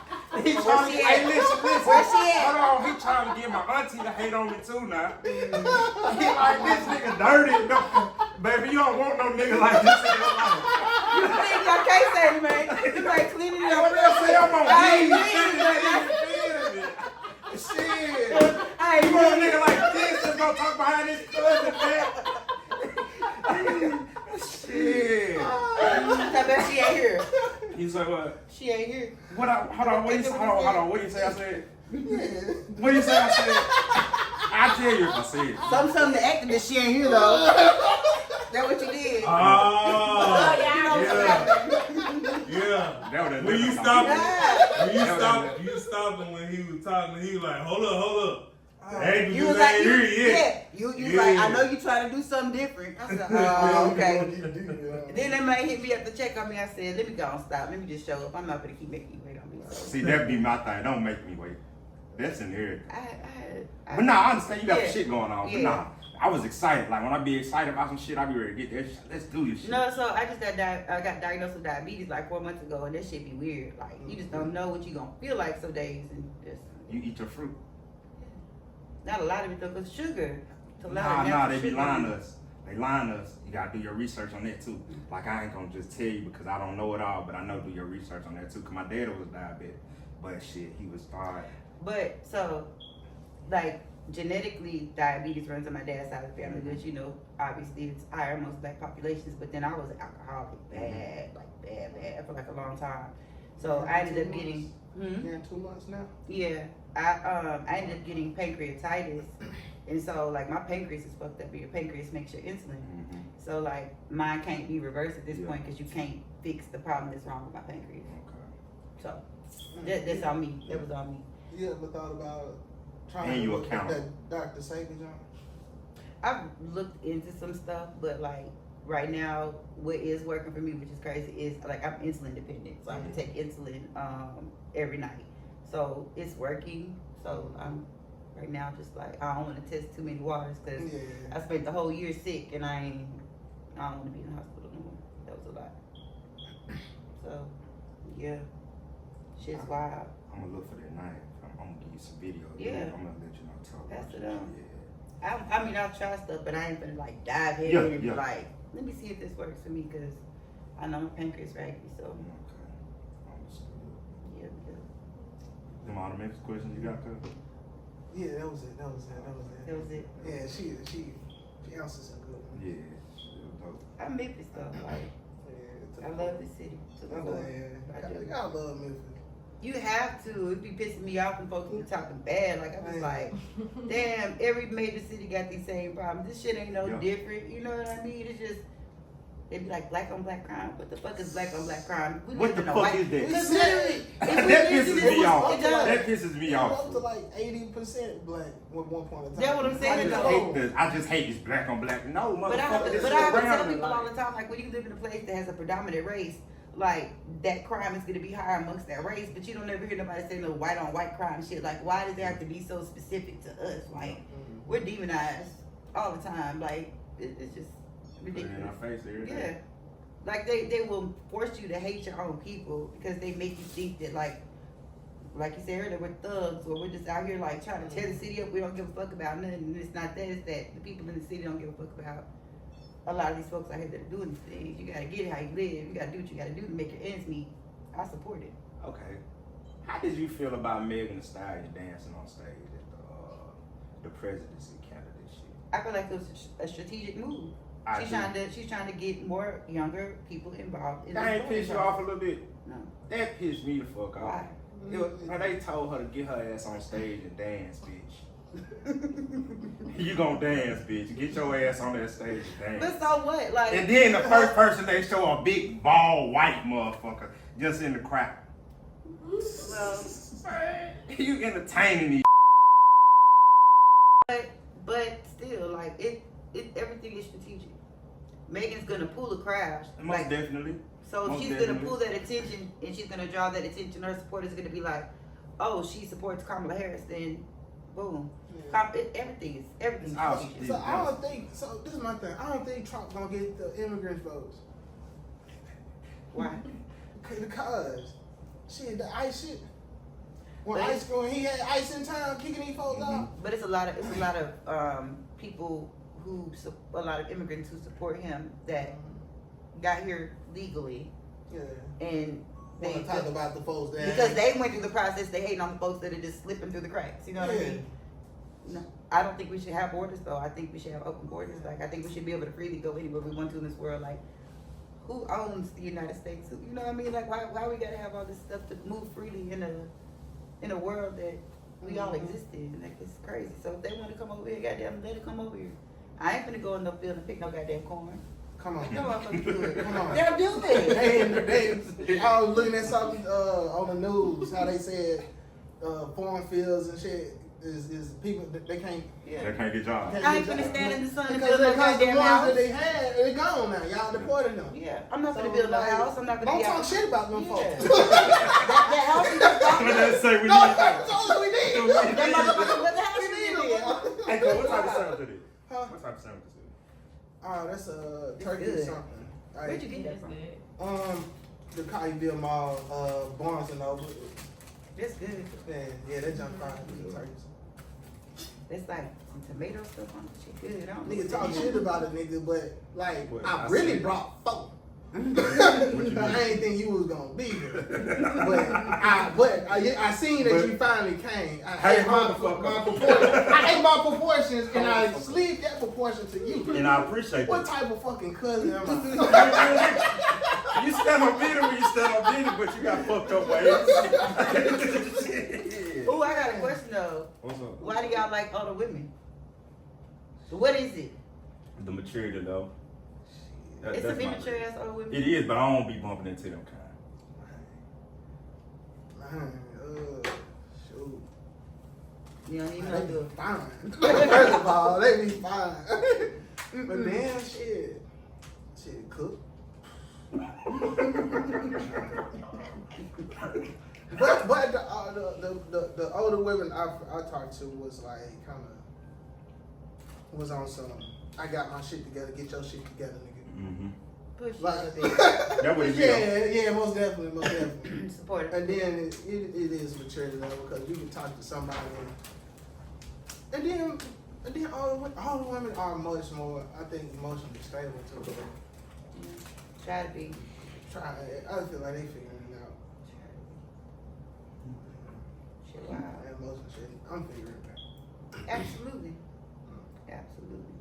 He trying to, hey, listen.
Where she at?
Hold on, he trying to get my auntie to hate on me too now. He like, this nigga dirty. No, baby, you don't want no nigga like this in your life.
I can't say it, man. You like cleaning it up.
Say I'm on Shit.
Hey,
you want a nigga like this that's gonna talk behind his cousin, man? Shit.
I bet she ain't here.
You say what?
She ain't here.
What? Hold on. What do you say? Hold on. What do you say? I said. What do you say? I said. I tell you if I said it.
Something the activist. She ain't here though. That what you did?
Oh,
yeah.
Yeah.
That was
When you stopped him, you stopped him when he was talking. He was like, "Hold up." Hey,
you was like, you like, I know you trying to do something different. I said, oh, okay. Then they might hit me up to check on me. I said, let me go and stop. Let me just show up. I'm not gonna keep making you wait on me. So.
See, that be my thing. Don't make me wait. That's in there.
But
I understand you got shit going on. But I was excited. Like when I be excited about some shit, I be ready to get that shit. Let's do this shit.
No, so I just got diagnosed with diabetes like 4 months ago, and that shit be weird. Like you just don't know what you gonna feel like some days, and just
you eat your fruit.
Not a lot of it though, cause sugar.
Nah, they be lying to us. They lying to us. You gotta do your research on that too. Like I ain't gonna just tell you because I don't know it all, but I know do your research on that too. Cause my dad was diabetic, but shit, he was fine.
But so, like genetically, diabetes runs on my dad's side of the family, which obviously it's higher amongst black populations. But then I was alcoholic, bad for like a long time. So I ended up getting.
Yeah, 2 months now.
Yeah, I ended up getting pancreatitis, and so like my pancreas is fucked up. Your pancreas makes your insulin, so like mine can't be reversed at this point because you can't fix the problem that's wrong with my pancreas. Okay. So that's on me. That was on me.
You ever thought about trying
and
to
you
look at
accountable.
that Dr. Saban John?
I've looked into some stuff, but like right now, what is working for me, which is crazy, is like I'm insulin dependent, so I have to take insulin every night. So it's working. So I'm right now just like I don't want to test too many waters because I spent the whole year sick and I don't want to be in the hospital no more. That was a lot. So Yeah. Shit's wild.
I'm gonna look for that night. I'm gonna give you some video.
Yeah.
I'm gonna let you know. Tell
Pass
you.
it on.
Yeah.
I mean, I'll try stuff, but I ain't gonna like dive in and be like, let me see if this works for me, cause I know my pancreas raggedy, so.
Okay. Understood.
Yeah.
Them all the Memphis questions you got there?
Yeah, that was it.
That was it.
Yeah, she answers some good ones.
Yeah. Dope.
I Memphis though, like,
Yeah,
I love this city. To the core. I do.
I love Memphis.
You have to. It be pissing me off when folks be talking bad. Like, I was like, damn, every major city got these same problems. This shit ain't no different. You know what I mean? It's just, they be like, black on black crime. What the fuck is black on black crime? We
What
live
the
in a
fuck
white-
is that?
Because literally,
That pisses me off.
It does.
That pisses me
It
off.
was up to like 80% black at one point in time.
That's what I'm saying.
I just hate this black on black. No,
But I
motherfucker, this
have
is
to tell
around.
people all the time, like, when you live in a place that has a predominant race, like, that crime is going to be higher amongst that race, but you don't ever hear nobody say no white on white crime shit. Like, why does it have to be so specific to us? Like, we're demonized all the time. Like, it's just ridiculous.
In our face every day.
Yeah. Like, they will force you to hate your own people because they make you think that, like you said earlier, we're thugs, or we're just out here, like, trying to tear the city up. We don't give a fuck about nothing. And it's not that, it's that the people in the city don't give a fuck about a lot of these folks out here that are doing these things. You gotta get it how you live. You gotta do what you gotta do to make your ends meet. I support it.
Okay. How did you feel about Megan Thee Stallion dancing on stage at the presidency candidate shit?
I feel like it was a strategic move. She's trying to get more younger people involved in
That ain't pissed you off a little bit?
No.
That pissed me the fuck off.
Why?
When they told her to get her ass on stage and dance, bitch. You gonna dance, bitch. Get your ass on that stage and dance.
But so what? Like,
And then the first person they show a big bald white motherfucker just in the crowd.
well,
You entertaining these.
but still, like, everything is strategic. Megan's gonna pull a crowd.
Most
Like,
definitely.
so if
Most
she's
definitely.
gonna pull that attention and she's gonna draw that attention, her supporters are gonna be like, oh, she supports Kamala Harris, then boom. Everything is
Oh,
strategic.
So I don't think. So this is my thing. I don't think Trump gonna get the immigrant votes.
Why?
Because shit, the ICE shit. When
But
he had ICE in town kicking these folks out.
But it's a lot of people a lot of immigrants who support him that got here legally,
Yeah.
and
They talk about the folks that
because they went through the process. They hating on the folks that are just slipping through the cracks. You know what I mean? No, I don't think we should have borders though. I think we should have open borders. Like, I think we should be able to freely go anywhere we want to in this world. Like, who owns the United States? You know what I mean? Like, why we gotta have all this stuff to move freely in a world that we all exist in? Like, it's crazy. So if they want to come over here, goddamn, let it come over here. I ain't finna go in no field and pick no goddamn corn.
Come on.
No motherfucker do it.
Come on.
They'll do it.
I was looking at something on the news how they said foreign fields and shit is people they can't.
They can't get jobs.
I ain't finna stand in the sun and
Because
build no
the
goddamn
ones
house.
that they had, they're gone now. Y'all deported them.
Yeah, I'm not
So,
gonna build no
like,
house. I'm not gonna
don't
be
talk
out.
shit about them
Yeah.
folks.
that house is just
I'm gonna say we
No,
need
that's all we need.
that motherfucker, but the house
We
is
need
in
them.
there.
Hey, girl, what type of sandwich is it?
Huh?
What type of sandwich is it?
Oh, that's a
It's
turkey
good.
or something.
Where'd you get that from?
The Colleyville Mall, Barnes and Noble.
That's good.
Yeah, that junk fried turkeys.
That's like some tomato stuff on it. Shit good. I don't
Nigga
know.
talk shit about it, nigga, but like
What?
I
I
really
see.
brought four.
What you mean?
I ain't think you was gonna be here, but I seen that you finally came. I
Hey,
ate my
motherfucker.
proportions. I ate my proportions and I sleeved that proportion to you.
And I appreciate
What
that.
type of fucking cousin am I?
You stand on business when you stand on business, but you got fucked up ways.
Oh, I got a question though.
What's up?
Why do y'all like older women? What is it?
The maturity though.
It's
That's
a bit
my-
mature ass older women.
It is, but I don't be bumping into them kind.
Man, shoot.
You don't even
They
know
be
the.
fine. First of all, they be fine. But damn shit. Shit, cook. but the older women I talked to was like kind of was on some. I got my shit together. Get your shit together, nigga.
Mm-hmm.
Push
Like,
a little bit.
That would be.
yeah, most definitely.
Support it.
And then it is maturity level because you can talk to somebody, and then all the women are much more, I think, emotionally stable too.
Try to be.
I feel like they figuring it out.
Shit, wow.
And emotional shit, I'm figuring it out.
Absolutely. Absolutely.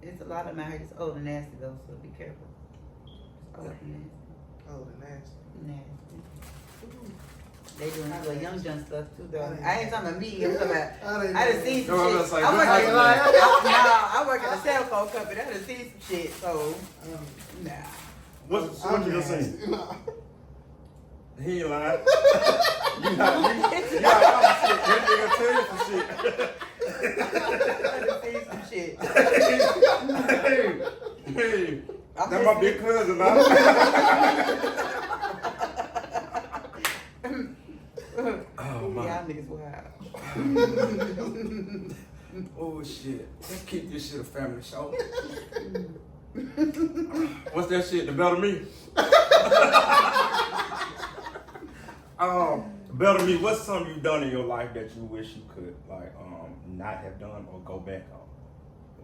It's a lot of them out here that's old and nasty though, so be careful. It's old and nasty.
Oh, the nasty.
Nasty. They doing little young junk stuff too though. I ain't talking about me, I'm talking about, I done seen some
No, I'm
shit.
just like,
I work
this
at I work at a cell phone company, I done seen some shit, so, nah.
What you just saying?
Nah.
He ain't lying. You got shit. That nigga tell you some shit.
I done seen some shit.
Hey,
I'm
that's my
listening.
big cousin, man. Oh, man.
Y'all niggas wild.
Oh, shit. Let's keep this shit a family show. What's that shit? The better me? Better me, what's something you've done in your life that you wish you could, like, not have done or go back on?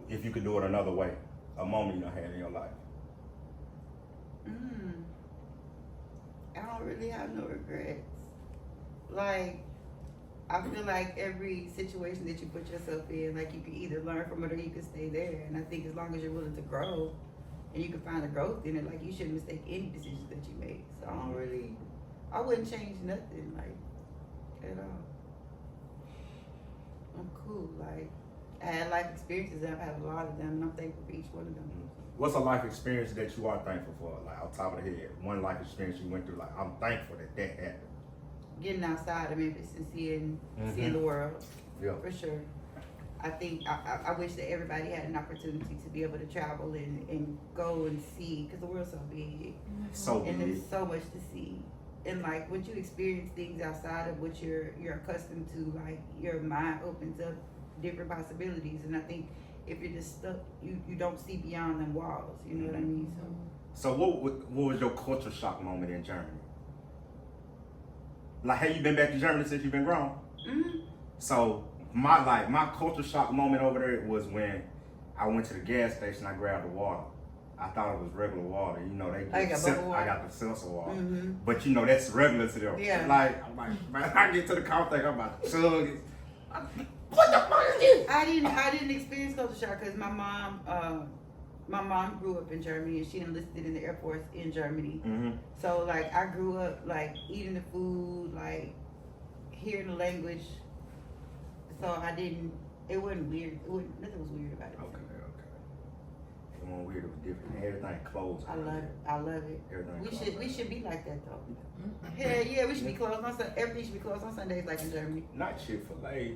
If you could do it another way. A moment you done had in your life.
I don't really have no regrets. Like, I feel like every situation that you put yourself in, like you can either learn from it or you can stay there. And I think as long as you're willing to grow and you can find the growth in it, like you shouldn't mistake any decisions that you make. So I wouldn't change nothing, like, at all. I'm cool. Like, I had life experiences and I've had a lot of them and I'm thankful for each one of them.
What's a life experience that you are thankful for? Like, on top of the head, one life experience you went through, like, I'm thankful that happened.
Getting outside of Memphis and seeing the world,
Yeah.
for sure. I think I wish that everybody had an opportunity to be able to travel and go and see, because the world's so big
So
and
big.
there's so much to see. And like once you experience things outside of what you're accustomed to, like your mind opens up different possibilities. And I think if you're just stuck, you don't see beyond them walls. You know what I mean?
So what was your culture shock moment in Germany? Like, have you been back to Germany since you've been grown?
Mm-hmm.
So my culture shock moment over there was when I went to the gas station. I grabbed the water. I thought it was regular water. You know,
I got bubble water.
I got the seltzer water.
Mm-hmm.
But you know, that's regular to them.
Yeah.
Like, I'm like, man, I get to the car, I'm about to chug it. What the fuck is this?
I didn't experience culture shock because my mom grew up in Germany and she enlisted in the Air Force in Germany.
Mm-hmm.
So like I grew up like eating the food, like hearing the language. So it wasn't weird. Nothing was weird about it.
Okay. It wasn't weird, it was different. Everything closed.
I love it.
Everything
We should be like that though. Hell yeah, we should be closed on Sunday. Everything should be closed on Sundays like in Germany.
Not Chick-fil-A.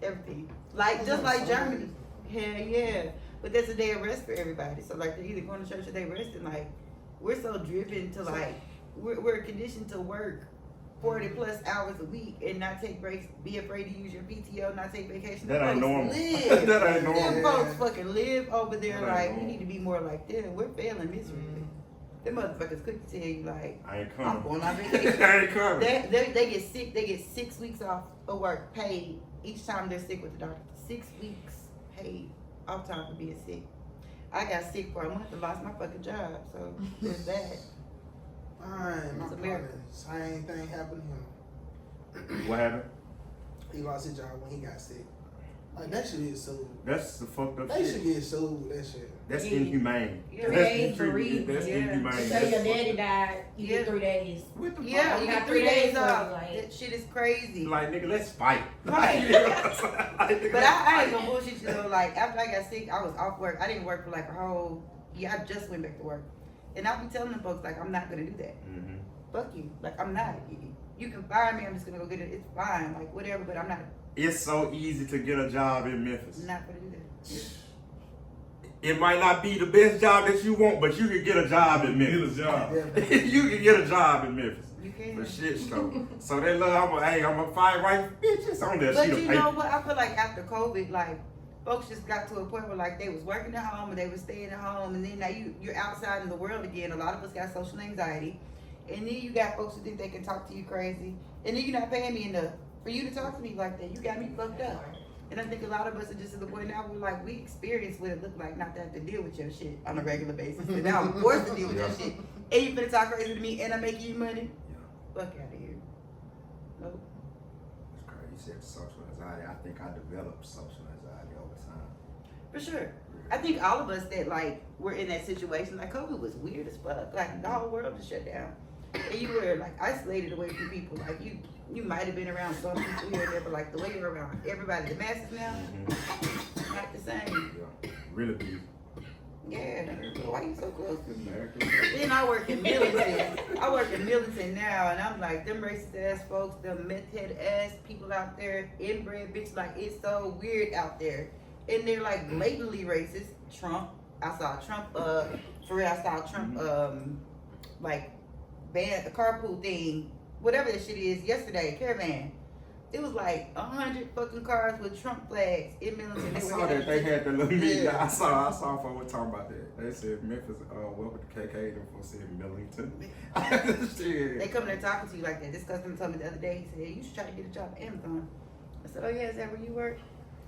Everything. Like just like Germany. Hell yeah. But that's a day of rest for everybody. So like they're either going to church or they resting. Like we're so driven to like we're conditioned to work 40 plus hours a week and not take breaks, be afraid to use your PTO, not take vacation.
That ain't normal.
Live.
That ain't
Them
normal.
folks fucking live over there
That ain't
like we
normal.
need to be more like them. We're failing miserably. Them motherfuckers could tell you like
I ain't
I'm
coming.
going on vacation.
I ain't coming.
They get sick. They get 6 weeks off of work paid each time they're sick with the doctor. 6 weeks paid off time for being sick. I got sick for a month and lost my fucking job. So there's that.
Alright, my
It's America.
brother, same thing happened to him.
What happened?
He lost his job when he got sick. Like that shit is sued.
That's the fucked up
They
shit.
should get sued with that shit.
That's
Yeah.
inhumane.
Yeah.
Days bereaved,
That's
yeah.
inhumane.
Say
That's
your daddy
fucked
died, you
Yeah.
get 3 days.
What the
Yeah,
fuck?
you
got
get
3
3 days
days
off.
like-
That shit is crazy.
Like, nigga, let's fight.
Right.
Like,
But I ain't gonna bullshit you though. Like after I got sick, I was off work. I didn't work for like a whole year. I just went back to work, and I be telling them folks like I'm not gonna do that.
Mhm.
Fuck you. Like I'm not. You can fire me. I'm just gonna go get it. It's fine. Like whatever. But I'm not.
It's so easy to get a job in Memphis.
Not gonna do that.
It might not be the best job that you want, but you can get a job in
Get a
Memphis.
job.
Yeah.
You can get a job in Memphis.
You can.
For shit show. So they love, I'm gonna fight right bitches on that
But
shit of
you
paper.
know what? I feel like after COVID, like folks just got to a point where like they was working at home or they was staying at home, and then now you're outside in the world again. A lot of us got social anxiety, and then you got folks who think they can talk to you crazy, and then you're not paying me enough for you to talk to me like that. You got me fucked up. And I think a lot of us are just at the point now where like we experience what it looked like not to have to deal with your shit on a regular basis. And now I'm forced to deal with your shit. And you finna talk crazy to me and I'm making you money? Fuck out of here. Nope.
It's crazy. You said social anxiety. I think I developed social anxiety over time.
For sure. I think all of us that like were in that situation, like COVID was weird as fuck. Like the whole world was shut down. And you were like isolated away from people. Like you might have been around some people here and there, but like the way you're around everybody, the masses now, not the same.
Yeah. Really be.
Yeah. Why you so close to me? Then I work in Millington. I work in Millington now, and I'm like, them racist ass folks, them meth head ass people out there, inbred bitch, like it's so weird out there. And they're like blatantly racist. Trump. I saw Trump, for real, I saw Trump, like, ban the carpool thing, whatever that shit is, yesterday, caravan. It was like 100 fucking cars with Trump flags in Millington.
I saw that they had the little meeting. I saw folks talking about that. They said Memphis, welcome to KK, them folks said Millington. Shit.
They come there talking to you like that. This customer told me the other day, he said, you should try to get a job at Amazon. I said, oh yeah, is that where you work?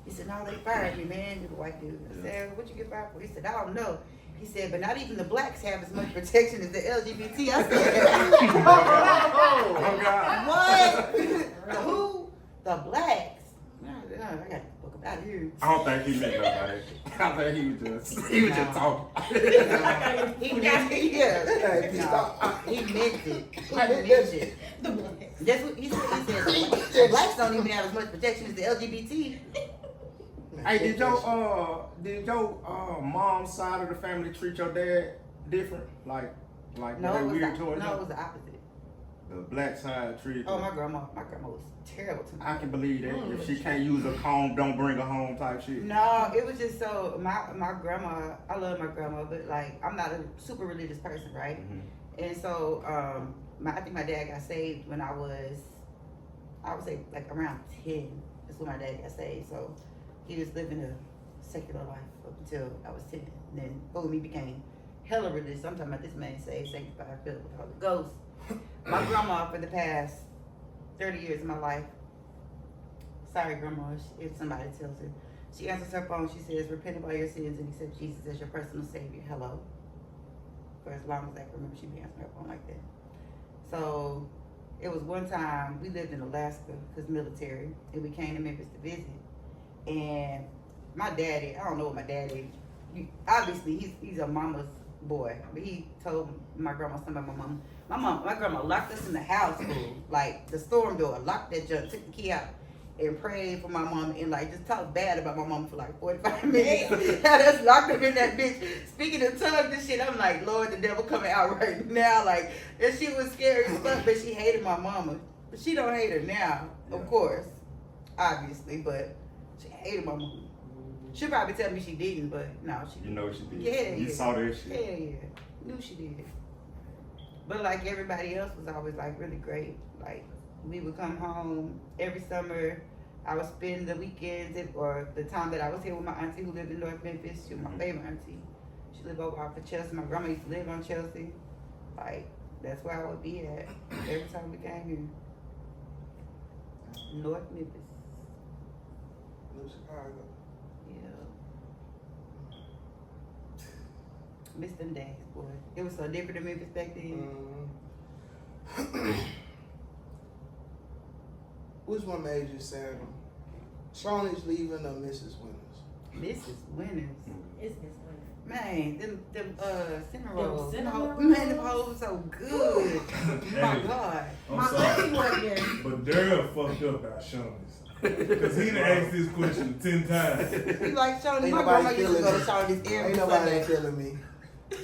He said, no, they fired me, man. He was a white dude. I said, what'd you get fired for? He said, I don't know. He said, but not even the blacks have as much protection as the LGBT. I said,
Oh God.
what? The who? The blacks. No, I got to fuck up out of here.
I don't think he meant nobody. I think he was just talking.
He meant it. Yeah. He meant it. He meant it. That's what he said. He said, the blacks don't even have as much protection as the LGBT.
Hey, did your mom's side of the family treat your dad different? Like
No,
were
it
they
was
weird towards
no,
him?
it was the opposite.
The black side treated.
Oh, my grandma was terrible to me.
I can believe that. If she can't use a comb, don't bring her home type shit.
No, it was just so my grandma. I love my grandma, but like I'm not a super religious person, right?
Mm-hmm.
And so I think my dad got saved when I would say like around 10. That's when my dad got saved. So he was living a secular life up until I was 10. And then boom, he became hella religious. I'm talking about this man saved, sanctified, filled with the Holy Ghost. My grandma for the past 30 years of my life, sorry grandma if somebody tells her, she answers her phone, she says, repent of all your sins and accept Jesus as your personal savior. Hello. For as long as I can remember, she'd be answering her phone like that. So it was one time, we lived in Alaska because military, and we came to Memphis to visit. And my daddy, I don't know what my daddy, obviously he's a mama's boy, but he told my grandma something about my grandma locked us in the house, like the storm door, locked that junk, took the key out, and prayed for my mom, and like just talked bad about my mom for like 45 minutes. Had us locked up in that bitch, speaking in tongues and shit. I'm like, Lord, the devil coming out right now. Like that shit was scary as fuck, but she hated my mama. But she don't hate her now, of course, obviously, but she hated my mama. She'll probably tell me she didn't, but no, she.
You know she did.
Yeah,
You saw that shit.
Yeah. Knew she did. But like everybody else was always like really great. Like we would come home every summer. I would spend the weekends or the time that I was here with my auntie who lived in North Memphis. She was my favorite auntie. She lived over off of Chelsea. My grandma used to live on Chelsea. Like that's where I would be at every time we came here. North Memphis.
New Chicago.
Yeah. Missed them days, boy. It was so different in Memphis back then.
Which one made you sad? Shawnee's leaving or Mrs. Winters?
Mrs. Winters.
It's Miss Winter.
Man, them cinnamon rolls.
cinnamon
Man, them hoes were so good. My God.
I'm
My
sorry.
auntie worked there.
But Daryl fucked up about Shawnee's. Because he done asked this question 10 times.
You like Shawnee?
Ain't
My grandma
nobody
used to go to
feeling
Shawnee's every
Ain't nobody
Sunday.
feeling me.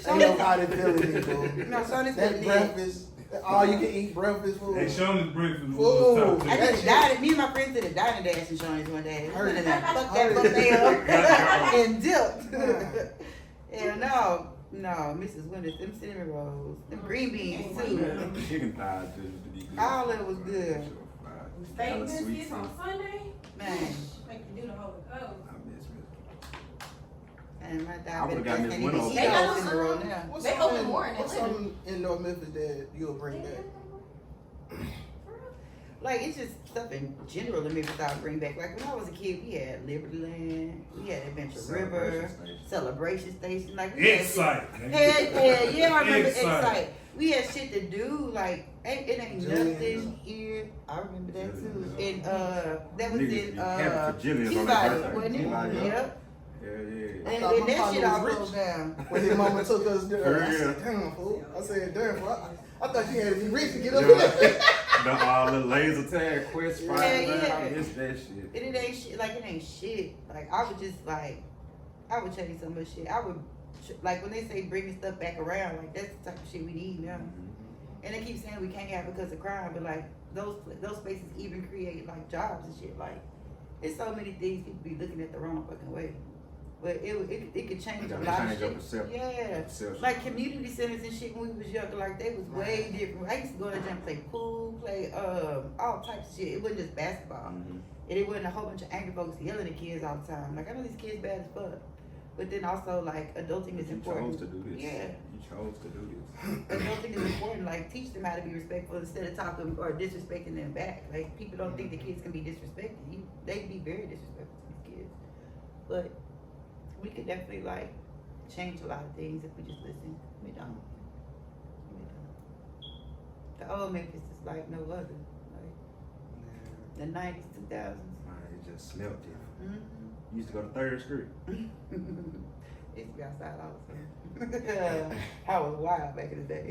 Ain't nobody feeling me, boo.
No, Shawnee's
That
wasn't it.
breakfast, all you can eat breakfast food.
And Shawnee's breakfast
Fool.
was top
I
10.
just died. Me and my friends did a diner dash in Shawnee's one day.
Heard it.
Fuck that
Heard
buffet
it.
up and dipped. Yeah, no, Mrs. Winters, them cinnamon rolls, them green beans too.
Chicken thighs just to be good.
All that was good.
Steak
Sweet
biscuits on Sunday.
Man,
Make you do the Holy Ghost.
I miss
Man, my
I would've got
diabetic
Miss
can't
Winnow.
even eat
They got
those in the road now.
What's
They
something
open more in
what's
Atlanta.
something in North Memphis that you'll bring back?
Like, it's just stuff in general that Memphis I would bring back. Like, when I was a kid, we had Liberty Land, we had Adventure River, Celebration Station. Like, we had
Excite.
shit. Yeah, I remember
Excite.
Excite. We had shit to do. Like, it ain't
Julian.
nothing here. I remember that too. And that was
Niggas
in
be happy for Jillian's on their
Peabody,
birthday.
wasn't it?
Peabody, yeah.
Yep.
Yeah.
And
thought my
that shit
father
all
was
closed
rich.
down.
When his mama took us there, I
Yeah.
said, damn, fool. I said, damn, fool. I thought you had to be rich to get up
Yeah.
there.
The laser tag quest
Yeah,
fight,
yeah.
I miss that shit.
And it ain't shit. Like, it ain't shit. Like, I would just like, I would change so much shit. I would like when they say bringing stuff back around. Like, that's the type of shit we need now. And they keep saying we can't have because of crime, but like those spaces even create like jobs and shit. Like, there's so many things people be looking at the wrong fucking way. But it could change a
Gotta
lot of
change your
shit.
perception.
Yeah.
Perception.
Like community centers and shit when we was younger, like they was way different. I used to go to the gym, play pool, play all types of shit. It wasn't just basketball.
Mhm.
And it wasn't a whole bunch of angry folks yelling at kids all the time. Like, I know these kids bad as fuck. But then also, like, adulting is
You
important.
chose to do this.
Yeah.
You chose to do this.
Adulting is important. Like, teach them how to be respectful instead of talking or disrespecting them back. Like, people don't think the kids can be disrespected. They can be very disrespectful to these kids. But we could definitely, like, change a lot of things if we just listen. We don't. We don't. The old Memphis is like no other. Like, the 90s, 2000s.
Man, it just smelled different.
Mm-hmm.
You used to go to 3rd Street.
Used to be outside all the time. I was wild back in the day.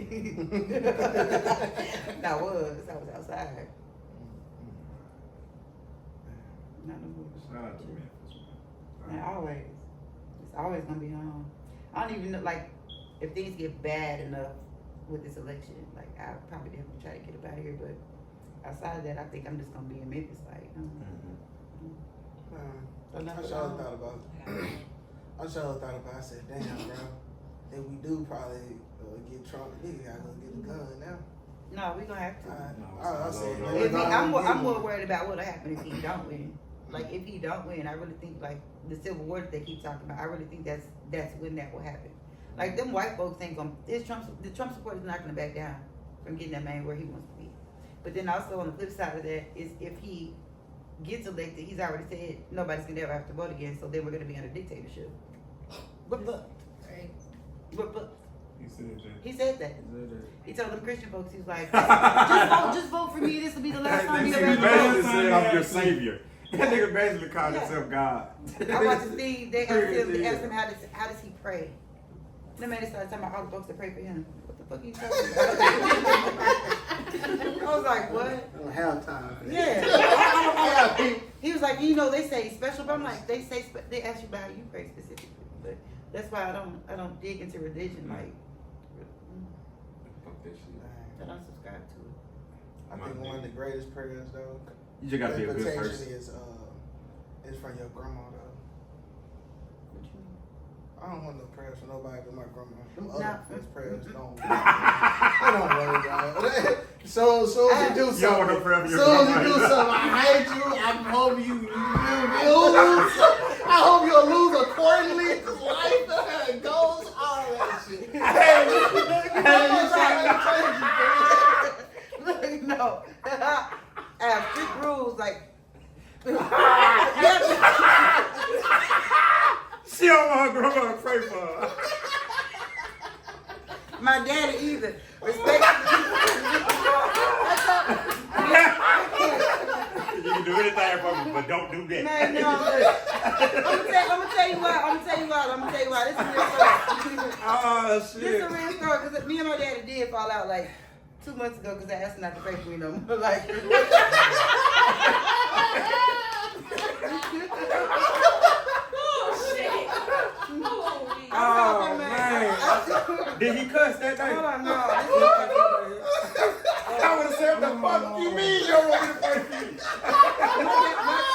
I was outside. Not no more.
Shout out to Memphis, man.
Man, always. It's always gonna be home. I don't even know, like, if things get bad enough with this election, like, I'll probably definitely try to get up out of here, but outside of that, I think I'm just gonna be in Memphis, like,
I sure thought about it. I said, damn, bro. If we do probably get Trump, nigga gotta go get a gun now.
No, we gonna have to.
I said,
No,
If he, I'm
I'm
more worried about what'll happen if he don't win. Like, if he don't win, I really think, like, the Civil War that they keep talking about, I really think that's when that will happen. Like, them white folks ain't gonna, the Trump supporters not gonna back down from getting that man where he wants to be. But then also on the flip side of that is if he gets elected, he's already said nobody's gonna ever have to vote again, so then we're gonna be under dictatorship. But
Right.
he said that. He told them Christian folks, he was like, just vote for me, this will be the last time
He
you ever have to
basically
vote.
said, I'm your savior. That nigga basically called himself God.
I watched the thing, they asked him how does he pray? And the man started talking about all the folks that pray for him. What the fuck are you talking about? I was like, what?
I don't have time for that.
Yeah. He was like, you know, they say special, but I'm like, they ask you about how you pray specifically. But that's why I don't dig into religion, like,
Fuck that shit.
I don't subscribe to it.
I think one of the greatest prayers though,
You just gotta be a good
protection
person.
is from your grandma though.
What you mean?
I don't want no prayers for nobody but my grandma. Them
Nah.
other prayers don't. They don't work, y'all. So as you do
You don't want no prayer for
something,
your
so as you
grandma.
do something, I hate you. I'm hoping you lose. I hope you'll lose accordingly. Life goes, all that shit.
Look, no. I have strict rules, like.
She don't want her grandma to pray for her.
My daddy either. Respect.
You can do anything for me, but don't do that.
Man, no. I'm gonna tell you why. This is real story.
Oh,
This
shit.
is a real story because me and my daddy did fall out like 2 months ago because I asked him not to pray for me no more. Like.
Oh shit. Holy.
Oh, man. Did he cuss that day?
Hold on, no.
I would have said, what the fuck you mean you don't want me to pray for you?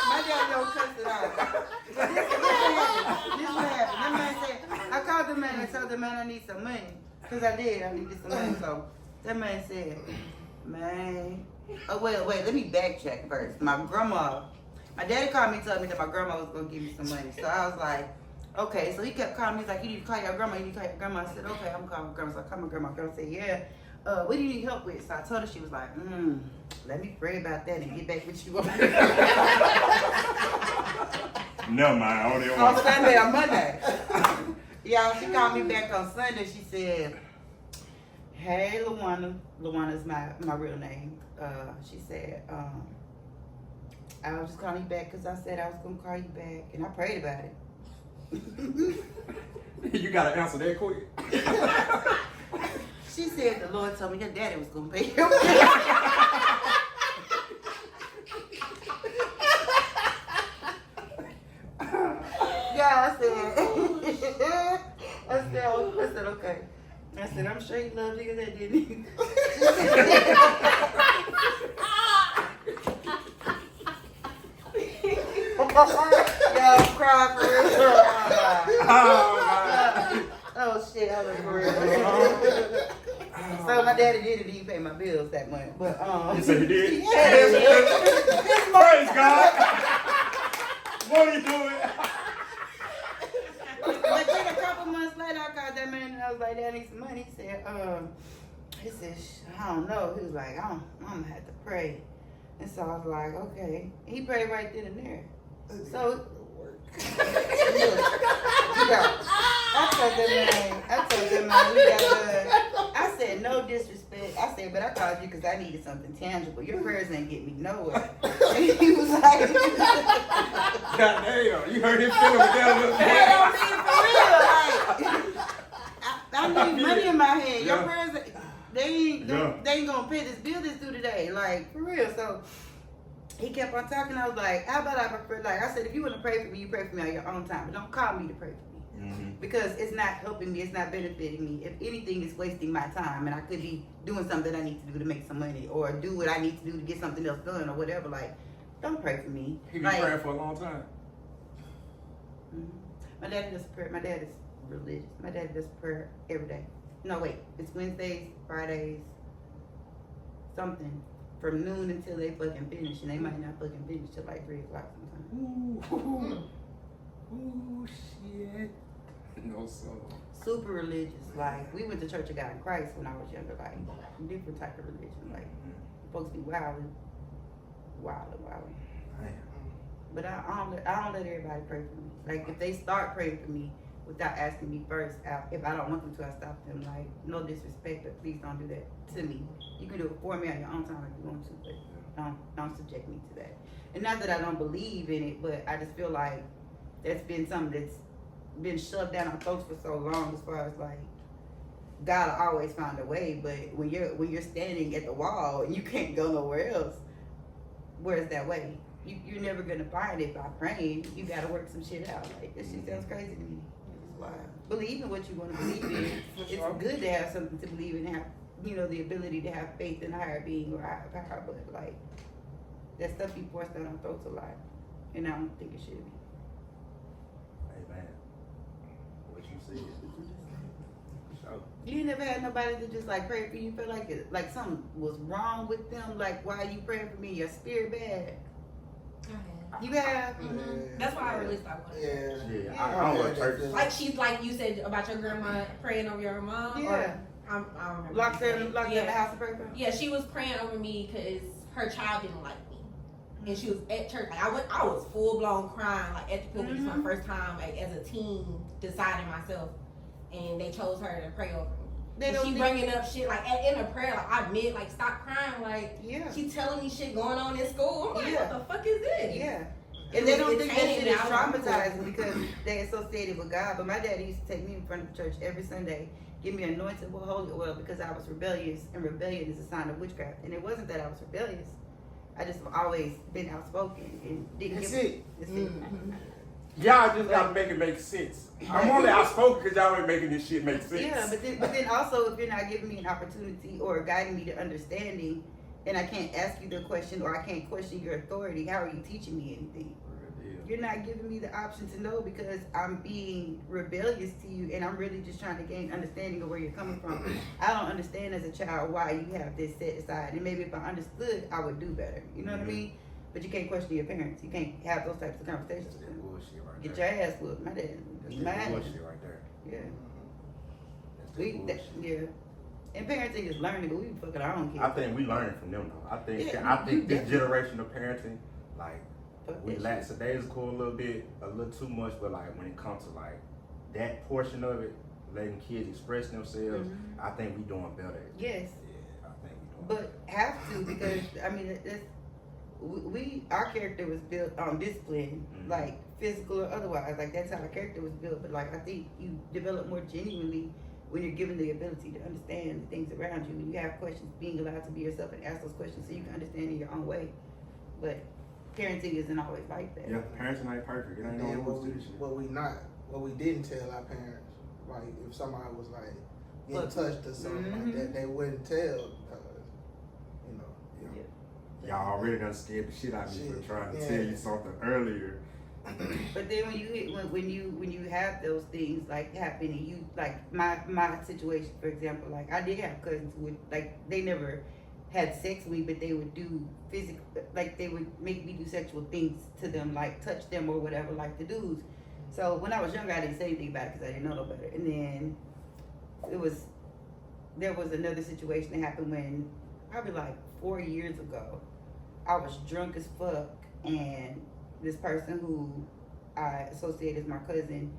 My daddy don't cuss it out. But this what happened. That man said, I called the man and told the man I need some money. Because I did. I needed some money. So that man said, man. Oh, wait. Let me backtrack first. My daddy called me and told me that my grandma was going to give me some money. So I was like, Okay, so he kept calling me. He's like, you need to call your grandma. You need to call your grandma. I said, okay, I'm calling my grandma. So I called my grandma. Grandma said, yeah. What do you need help with? So I told her. She was like, let me pray about that and get back with you.
Never mind.
On Sunday or Monday. Y'all, she called me back on Sunday. She said, hey, Luana. Luana's my real name. She said, I was just calling you back because I said I was going to call you back. And I prayed about it.
You gotta answer that quick.
She said the Lord told me your daddy was going to pay him. Yeah, I said, okay. I said, I'm sure you love niggas that didn't he? Y'all cry for real. Oh shit, I was for real. So my daddy didn't pay my bills that month, but
You said he did?
Yeah.
Praise God. What are you doing?
But then a couple months later, I called that man and I was like, "Dad, I need some money." He said, I don't know. He was like, I'm gonna have to pray. And so I was like, okay. He prayed right then and there. So I told that man, we got done. I said, no disrespect. I said, but I called you because I needed something tangible. Your prayers ain't get me nowhere. And he was like,
God damn, you heard him feeling with
that don't mean for real. Like, I need money in my hand. Your
Yeah.
prayers, they ain't gonna pay this bill that's due today. Like, for real. So he kept on talking. I was like, how about I prefer, like I said, if you want to pray for me, you pray for me on your own time. But don't call me to pray for me. Because it's not helping me, it's not benefiting me. If anything, it's wasting my time, and I could be doing something I need to do to make some money, or do what I need to do to get something else done, or whatever. Like, don't pray for me.
He been
like,
praying for a long time.
My dad does prayer. My dad is religious. My dad does prayer every day. No, wait, it's Wednesdays, Fridays, something from noon until they fucking finish, and they might not fucking finish till like 3 o'clock sometimes.
Ooh, shit. No, so.
Super religious. Like, we went to Church of God in Christ when I was younger. Like, different type of religion. Like, folks be wilding. But I don't let everybody pray for me. Like, if they start praying for me without asking me first, if I don't want them to, I stop them. Like, no disrespect, but please don't do that to me. You can do it for me on your own time if you want to, but don't subject me to that. And not that I don't believe in it, but I just feel like that's been something that's been shoved down on folks for so long, as far as like, God will always find a way. But when you're standing at the wall and you can't go nowhere else, where's that way? You're never gonna find it by praying. You gotta work some shit out. Like, this shit sounds crazy to me. Believe in what you want to believe in. It's good to have something to believe in, have, you know, the ability to have faith in a higher being or higher power, but like, that stuff be forced down on throats a lot, and I don't think it should be.
Amen. What you see? So.
You never had nobody to just like pray for you, feel like it, like something was wrong with them, like, why are you praying for me? Your spirit bad. You have?
That's why I really stopped going.
Yeah, I don't go to church.
Like, she's like you said about your grandma praying over your mom.
Yeah.
I don't remember.
Locked her in the house to pray for her?
Yeah, she was praying over me because her child didn't like me. And she was at church. Like, I was full blown crying, like, at the pulpit. It's my first time, like, as a teen, deciding myself. And they chose her to pray over me. And she bringing up shit, like, in a prayer, like, I admit, like, stop crying, like, she telling me shit going on in school. I'm like, what the fuck is this?
Yeah. And they don't think that shit is traumatizing because they associated with God. But my daddy used to take me in front of the church every Sunday, give me anointed with holy oil because I was rebellious, and rebellion is a sign of witchcraft. And it wasn't that I was rebellious. I just always been outspoken and didn't
That's
give
it.
That's it.
Y'all just gotta make it make sense. I'm only outspoken because y'all ain't making this shit make sense.
Yeah, but then also, if you're not giving me an opportunity or guiding me to understanding, and I can't ask you the question or I can't question your authority, how are you teaching me anything? You're not giving me the option to know because I'm being rebellious to you, and I'm really just trying to gain understanding of where you're coming from. I don't understand as a child why you have this set aside, and maybe if I understood, I would do better. You know what I mean? But you can't question your parents. You can't have those types of conversations with
That
them.
bullshit right
Get
there.
your ass whooped. My dad.
That's
Mine.
that bullshit right there.
Yeah.
That's
We,
that
that,
bullshit.
yeah. And parenting is learning, but we be fucking our own kids.
I think we learning from them though.
Yeah,
I think this
definitely.
generation of parenting, like
Fuck
we
that
lackadaisical a little too much, but like when it comes to like that portion of it, letting kids express themselves, I think we doing better.
Yes.
Yeah, I think we doing
But have to, because I mean, our character was built on discipline, like physical or otherwise. Like that's how our character was built. But like I think you develop more genuinely when you're given the ability to understand the things around you. When you have questions, being allowed to be yourself and ask those questions so you can understand in your own way. But parenting isn't always like that.
Yeah, parenting ain't perfect. It ain't
And
no
then
rules to this shit.
what we didn't tell our parents, like if somebody was like getting
Look.
touched or something like that, they wouldn't tell because, you know.
Y'all already done scared the shit out of me for
Shit,
trying to
yeah.
tell you something earlier.
But then when you have those things like happen and you like my situation, for example, like I did have cousins who would, like, they never had sex with me, but they would do physical, like they would make me do sexual things to them, like touch them or whatever, like the dudes. So when I was younger, I didn't say anything about it because I didn't know no better. And then there was another situation that happened when probably like 4 years ago. I was drunk as fuck, and this person who I associate as my cousin,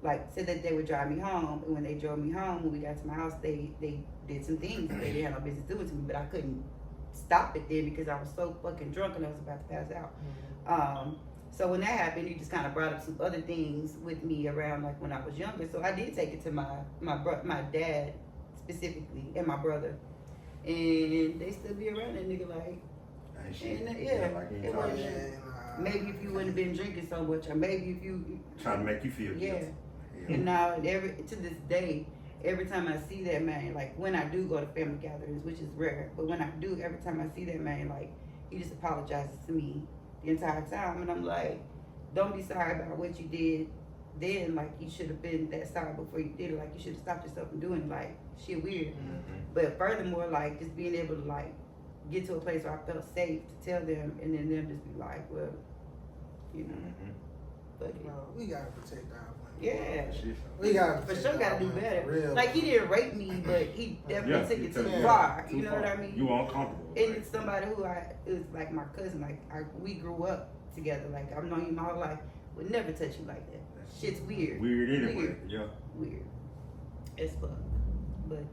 like, said that they would drive me home. And when they drove me home, when we got to my house, they did some things that they didn't have no business doing to me, but I couldn't stop it then because I was so fucking drunk and I was about to pass out. So when that happened, he just kind of brought up some other things with me around like when I was younger. So I did take it to my dad specifically and my brother, and they still be around that nigga like.
Ain't shit.
And, yeah,
Like you
it
ain't
was-
talking shit.
Maybe if you wouldn't have been drinking so much, or maybe if you
Trying to make you feel
yeah.
guilty. Yeah.
And now to this day, every time I see that man, like when I do go to family gatherings, which is rare, but when I do, every time I see that man, like he just apologizes to me the entire time, and I'm like, don't be sorry about what you did then. Like you should have been that sorry before you did it. Like you should have stopped yourself from doing it. Like shit weird. But furthermore, like just being able to like get to a place where I felt safe to tell them, and then them just be like, well, you know, but
Well, we gotta protect our women.
yeah.
Shit.
We gotta
For
protect
sure,
our
gotta do
women,
better.
for real.
Like he didn't rape me, but he definitely took it too far. You know what I mean?
You uncomfortable.
And it's somebody who is like my cousin. Like we grew up together. Like I've known you my whole life. Would never touch you like that. Shit's weird.
Weird anyway.
Weird.
Yeah.
Weird as fuck. But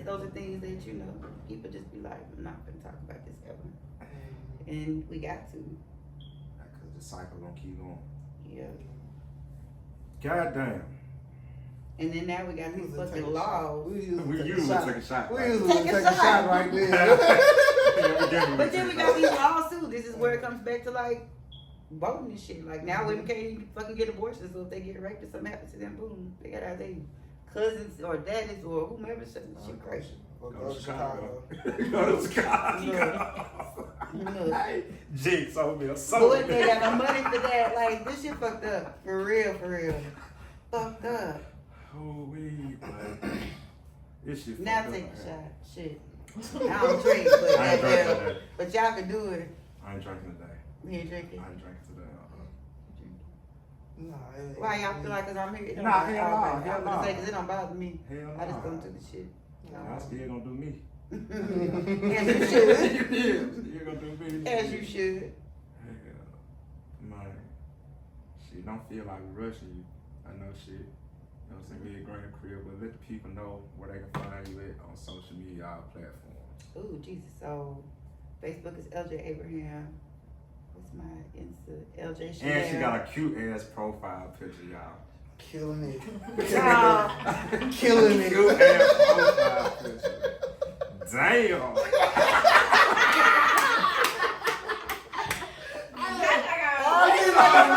those are things that, you know, people just be like, I'm not gonna talk about this ever. And we got to.
Because the cycle gonna keep going.
Yeah.
God damn.
And then now we got these
usually take
fucking
a shot.
laws.
We
We
usually
usually take a shot.
We
right?
usually
Take a
take a
shot.
shot right there.
But then we got these laws too. This is where it comes back to like voting and shit. Like now women can't even fucking get abortions, so if they get raped or something happens to them, boom, they gotta have their cousins or daddies or whomever. Shit crazy.
We'll
Go to Chicago. Go to Chicago.
Look.
Hey, Jinx over here.
But what, they got no money for that? Like this shit fucked up. For real, for real. Fucked up.
Oh, wait, but this shit
Now
fucked
take
up,
a
man.
shot. Shit. I don't drink, but
I ain't drinking
goddamn.
today.
But y'all can do it.
I ain't drinking today.
You ain't drinking.
I ain't drinking today.
Nah, it-
Why y'all feel like 'cause I'm here? It don't
Nah,
bother-
hell nah,
I was
hell
gonna say
nah.
'cause it don't bother me.
Hell
I just
nah.
don't do the shit.
Y'all still gonna do me.
As you should.
Still gonna do me.
As you should.
Hell, man. Shit, don't feel like rushing you. I know shit. You know what I'm saying? We at Granny Crib, but let the people know where they can find you at on social media, our platforms.
Ooh, Jesus. So, Facebook is LJ Abraham. What's my Insta? LJ Chanel.
And she got a cute ass profile picture, y'all.
Killing it.
Y'all.
Killing it.
Cute ass profile picture. Damn.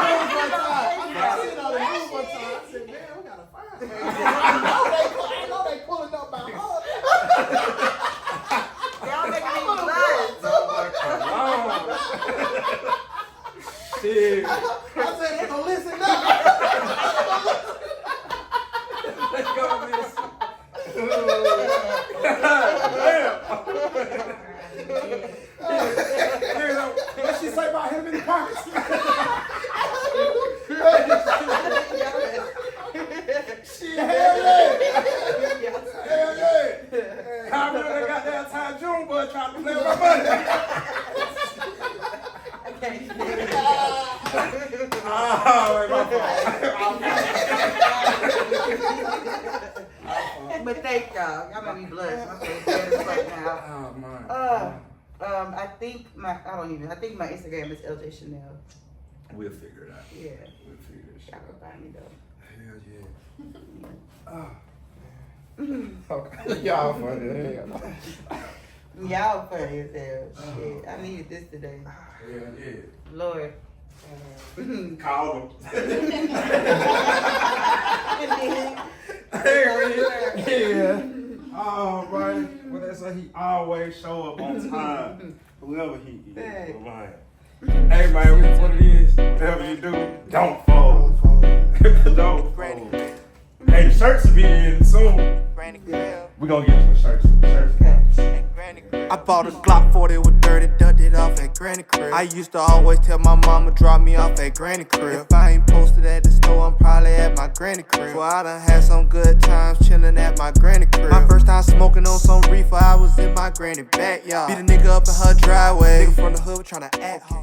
I seen all the news one time. I said, man, we gotta find her. I know they pulling up my heart.
Y'all making me blush.
Shit.
I said, they gonna listen up.
Let's go, miss. Damn. pockets. Shit, hell yeah. Hell yeah. How many that goddamn time June boy trying to play with my money?
But thank y'all. Y'all made me blush. My face red as fuck now.
Oh man.
I think my Instagram is LJ Chanel.
We'll figure it out.
Yeah.
We'll figure this shit
Y'all can
out.
find me though.
Hell yeah. Okay. Y'all funny as hell.
Y'all funny as hell. Shit. I needed this today.
Hell yeah.
Lord.
Call them. Yeah. Oh, right. Well, that's why he always show up on time. Whoever he is.
Hey.
Man. Hey, man, what it is, whatever you do, don't fold. Don't fold. Hey, the shirts will be in soon.
Granny crib.
We're gonna get some shirts.
I bought a Glock 40 with dirty, ducked it off at Granny crib. I used to always tell my mama drop me off at Granny crib. If I ain't posted at the store, I'm probably at my granny crib. Well, I done had some good times chillin' at my granny crib. My first time smoking on some reefer, I was in my granny backyard. Beat a nigga up in her driveway. Nigga from the hood tryna act hard.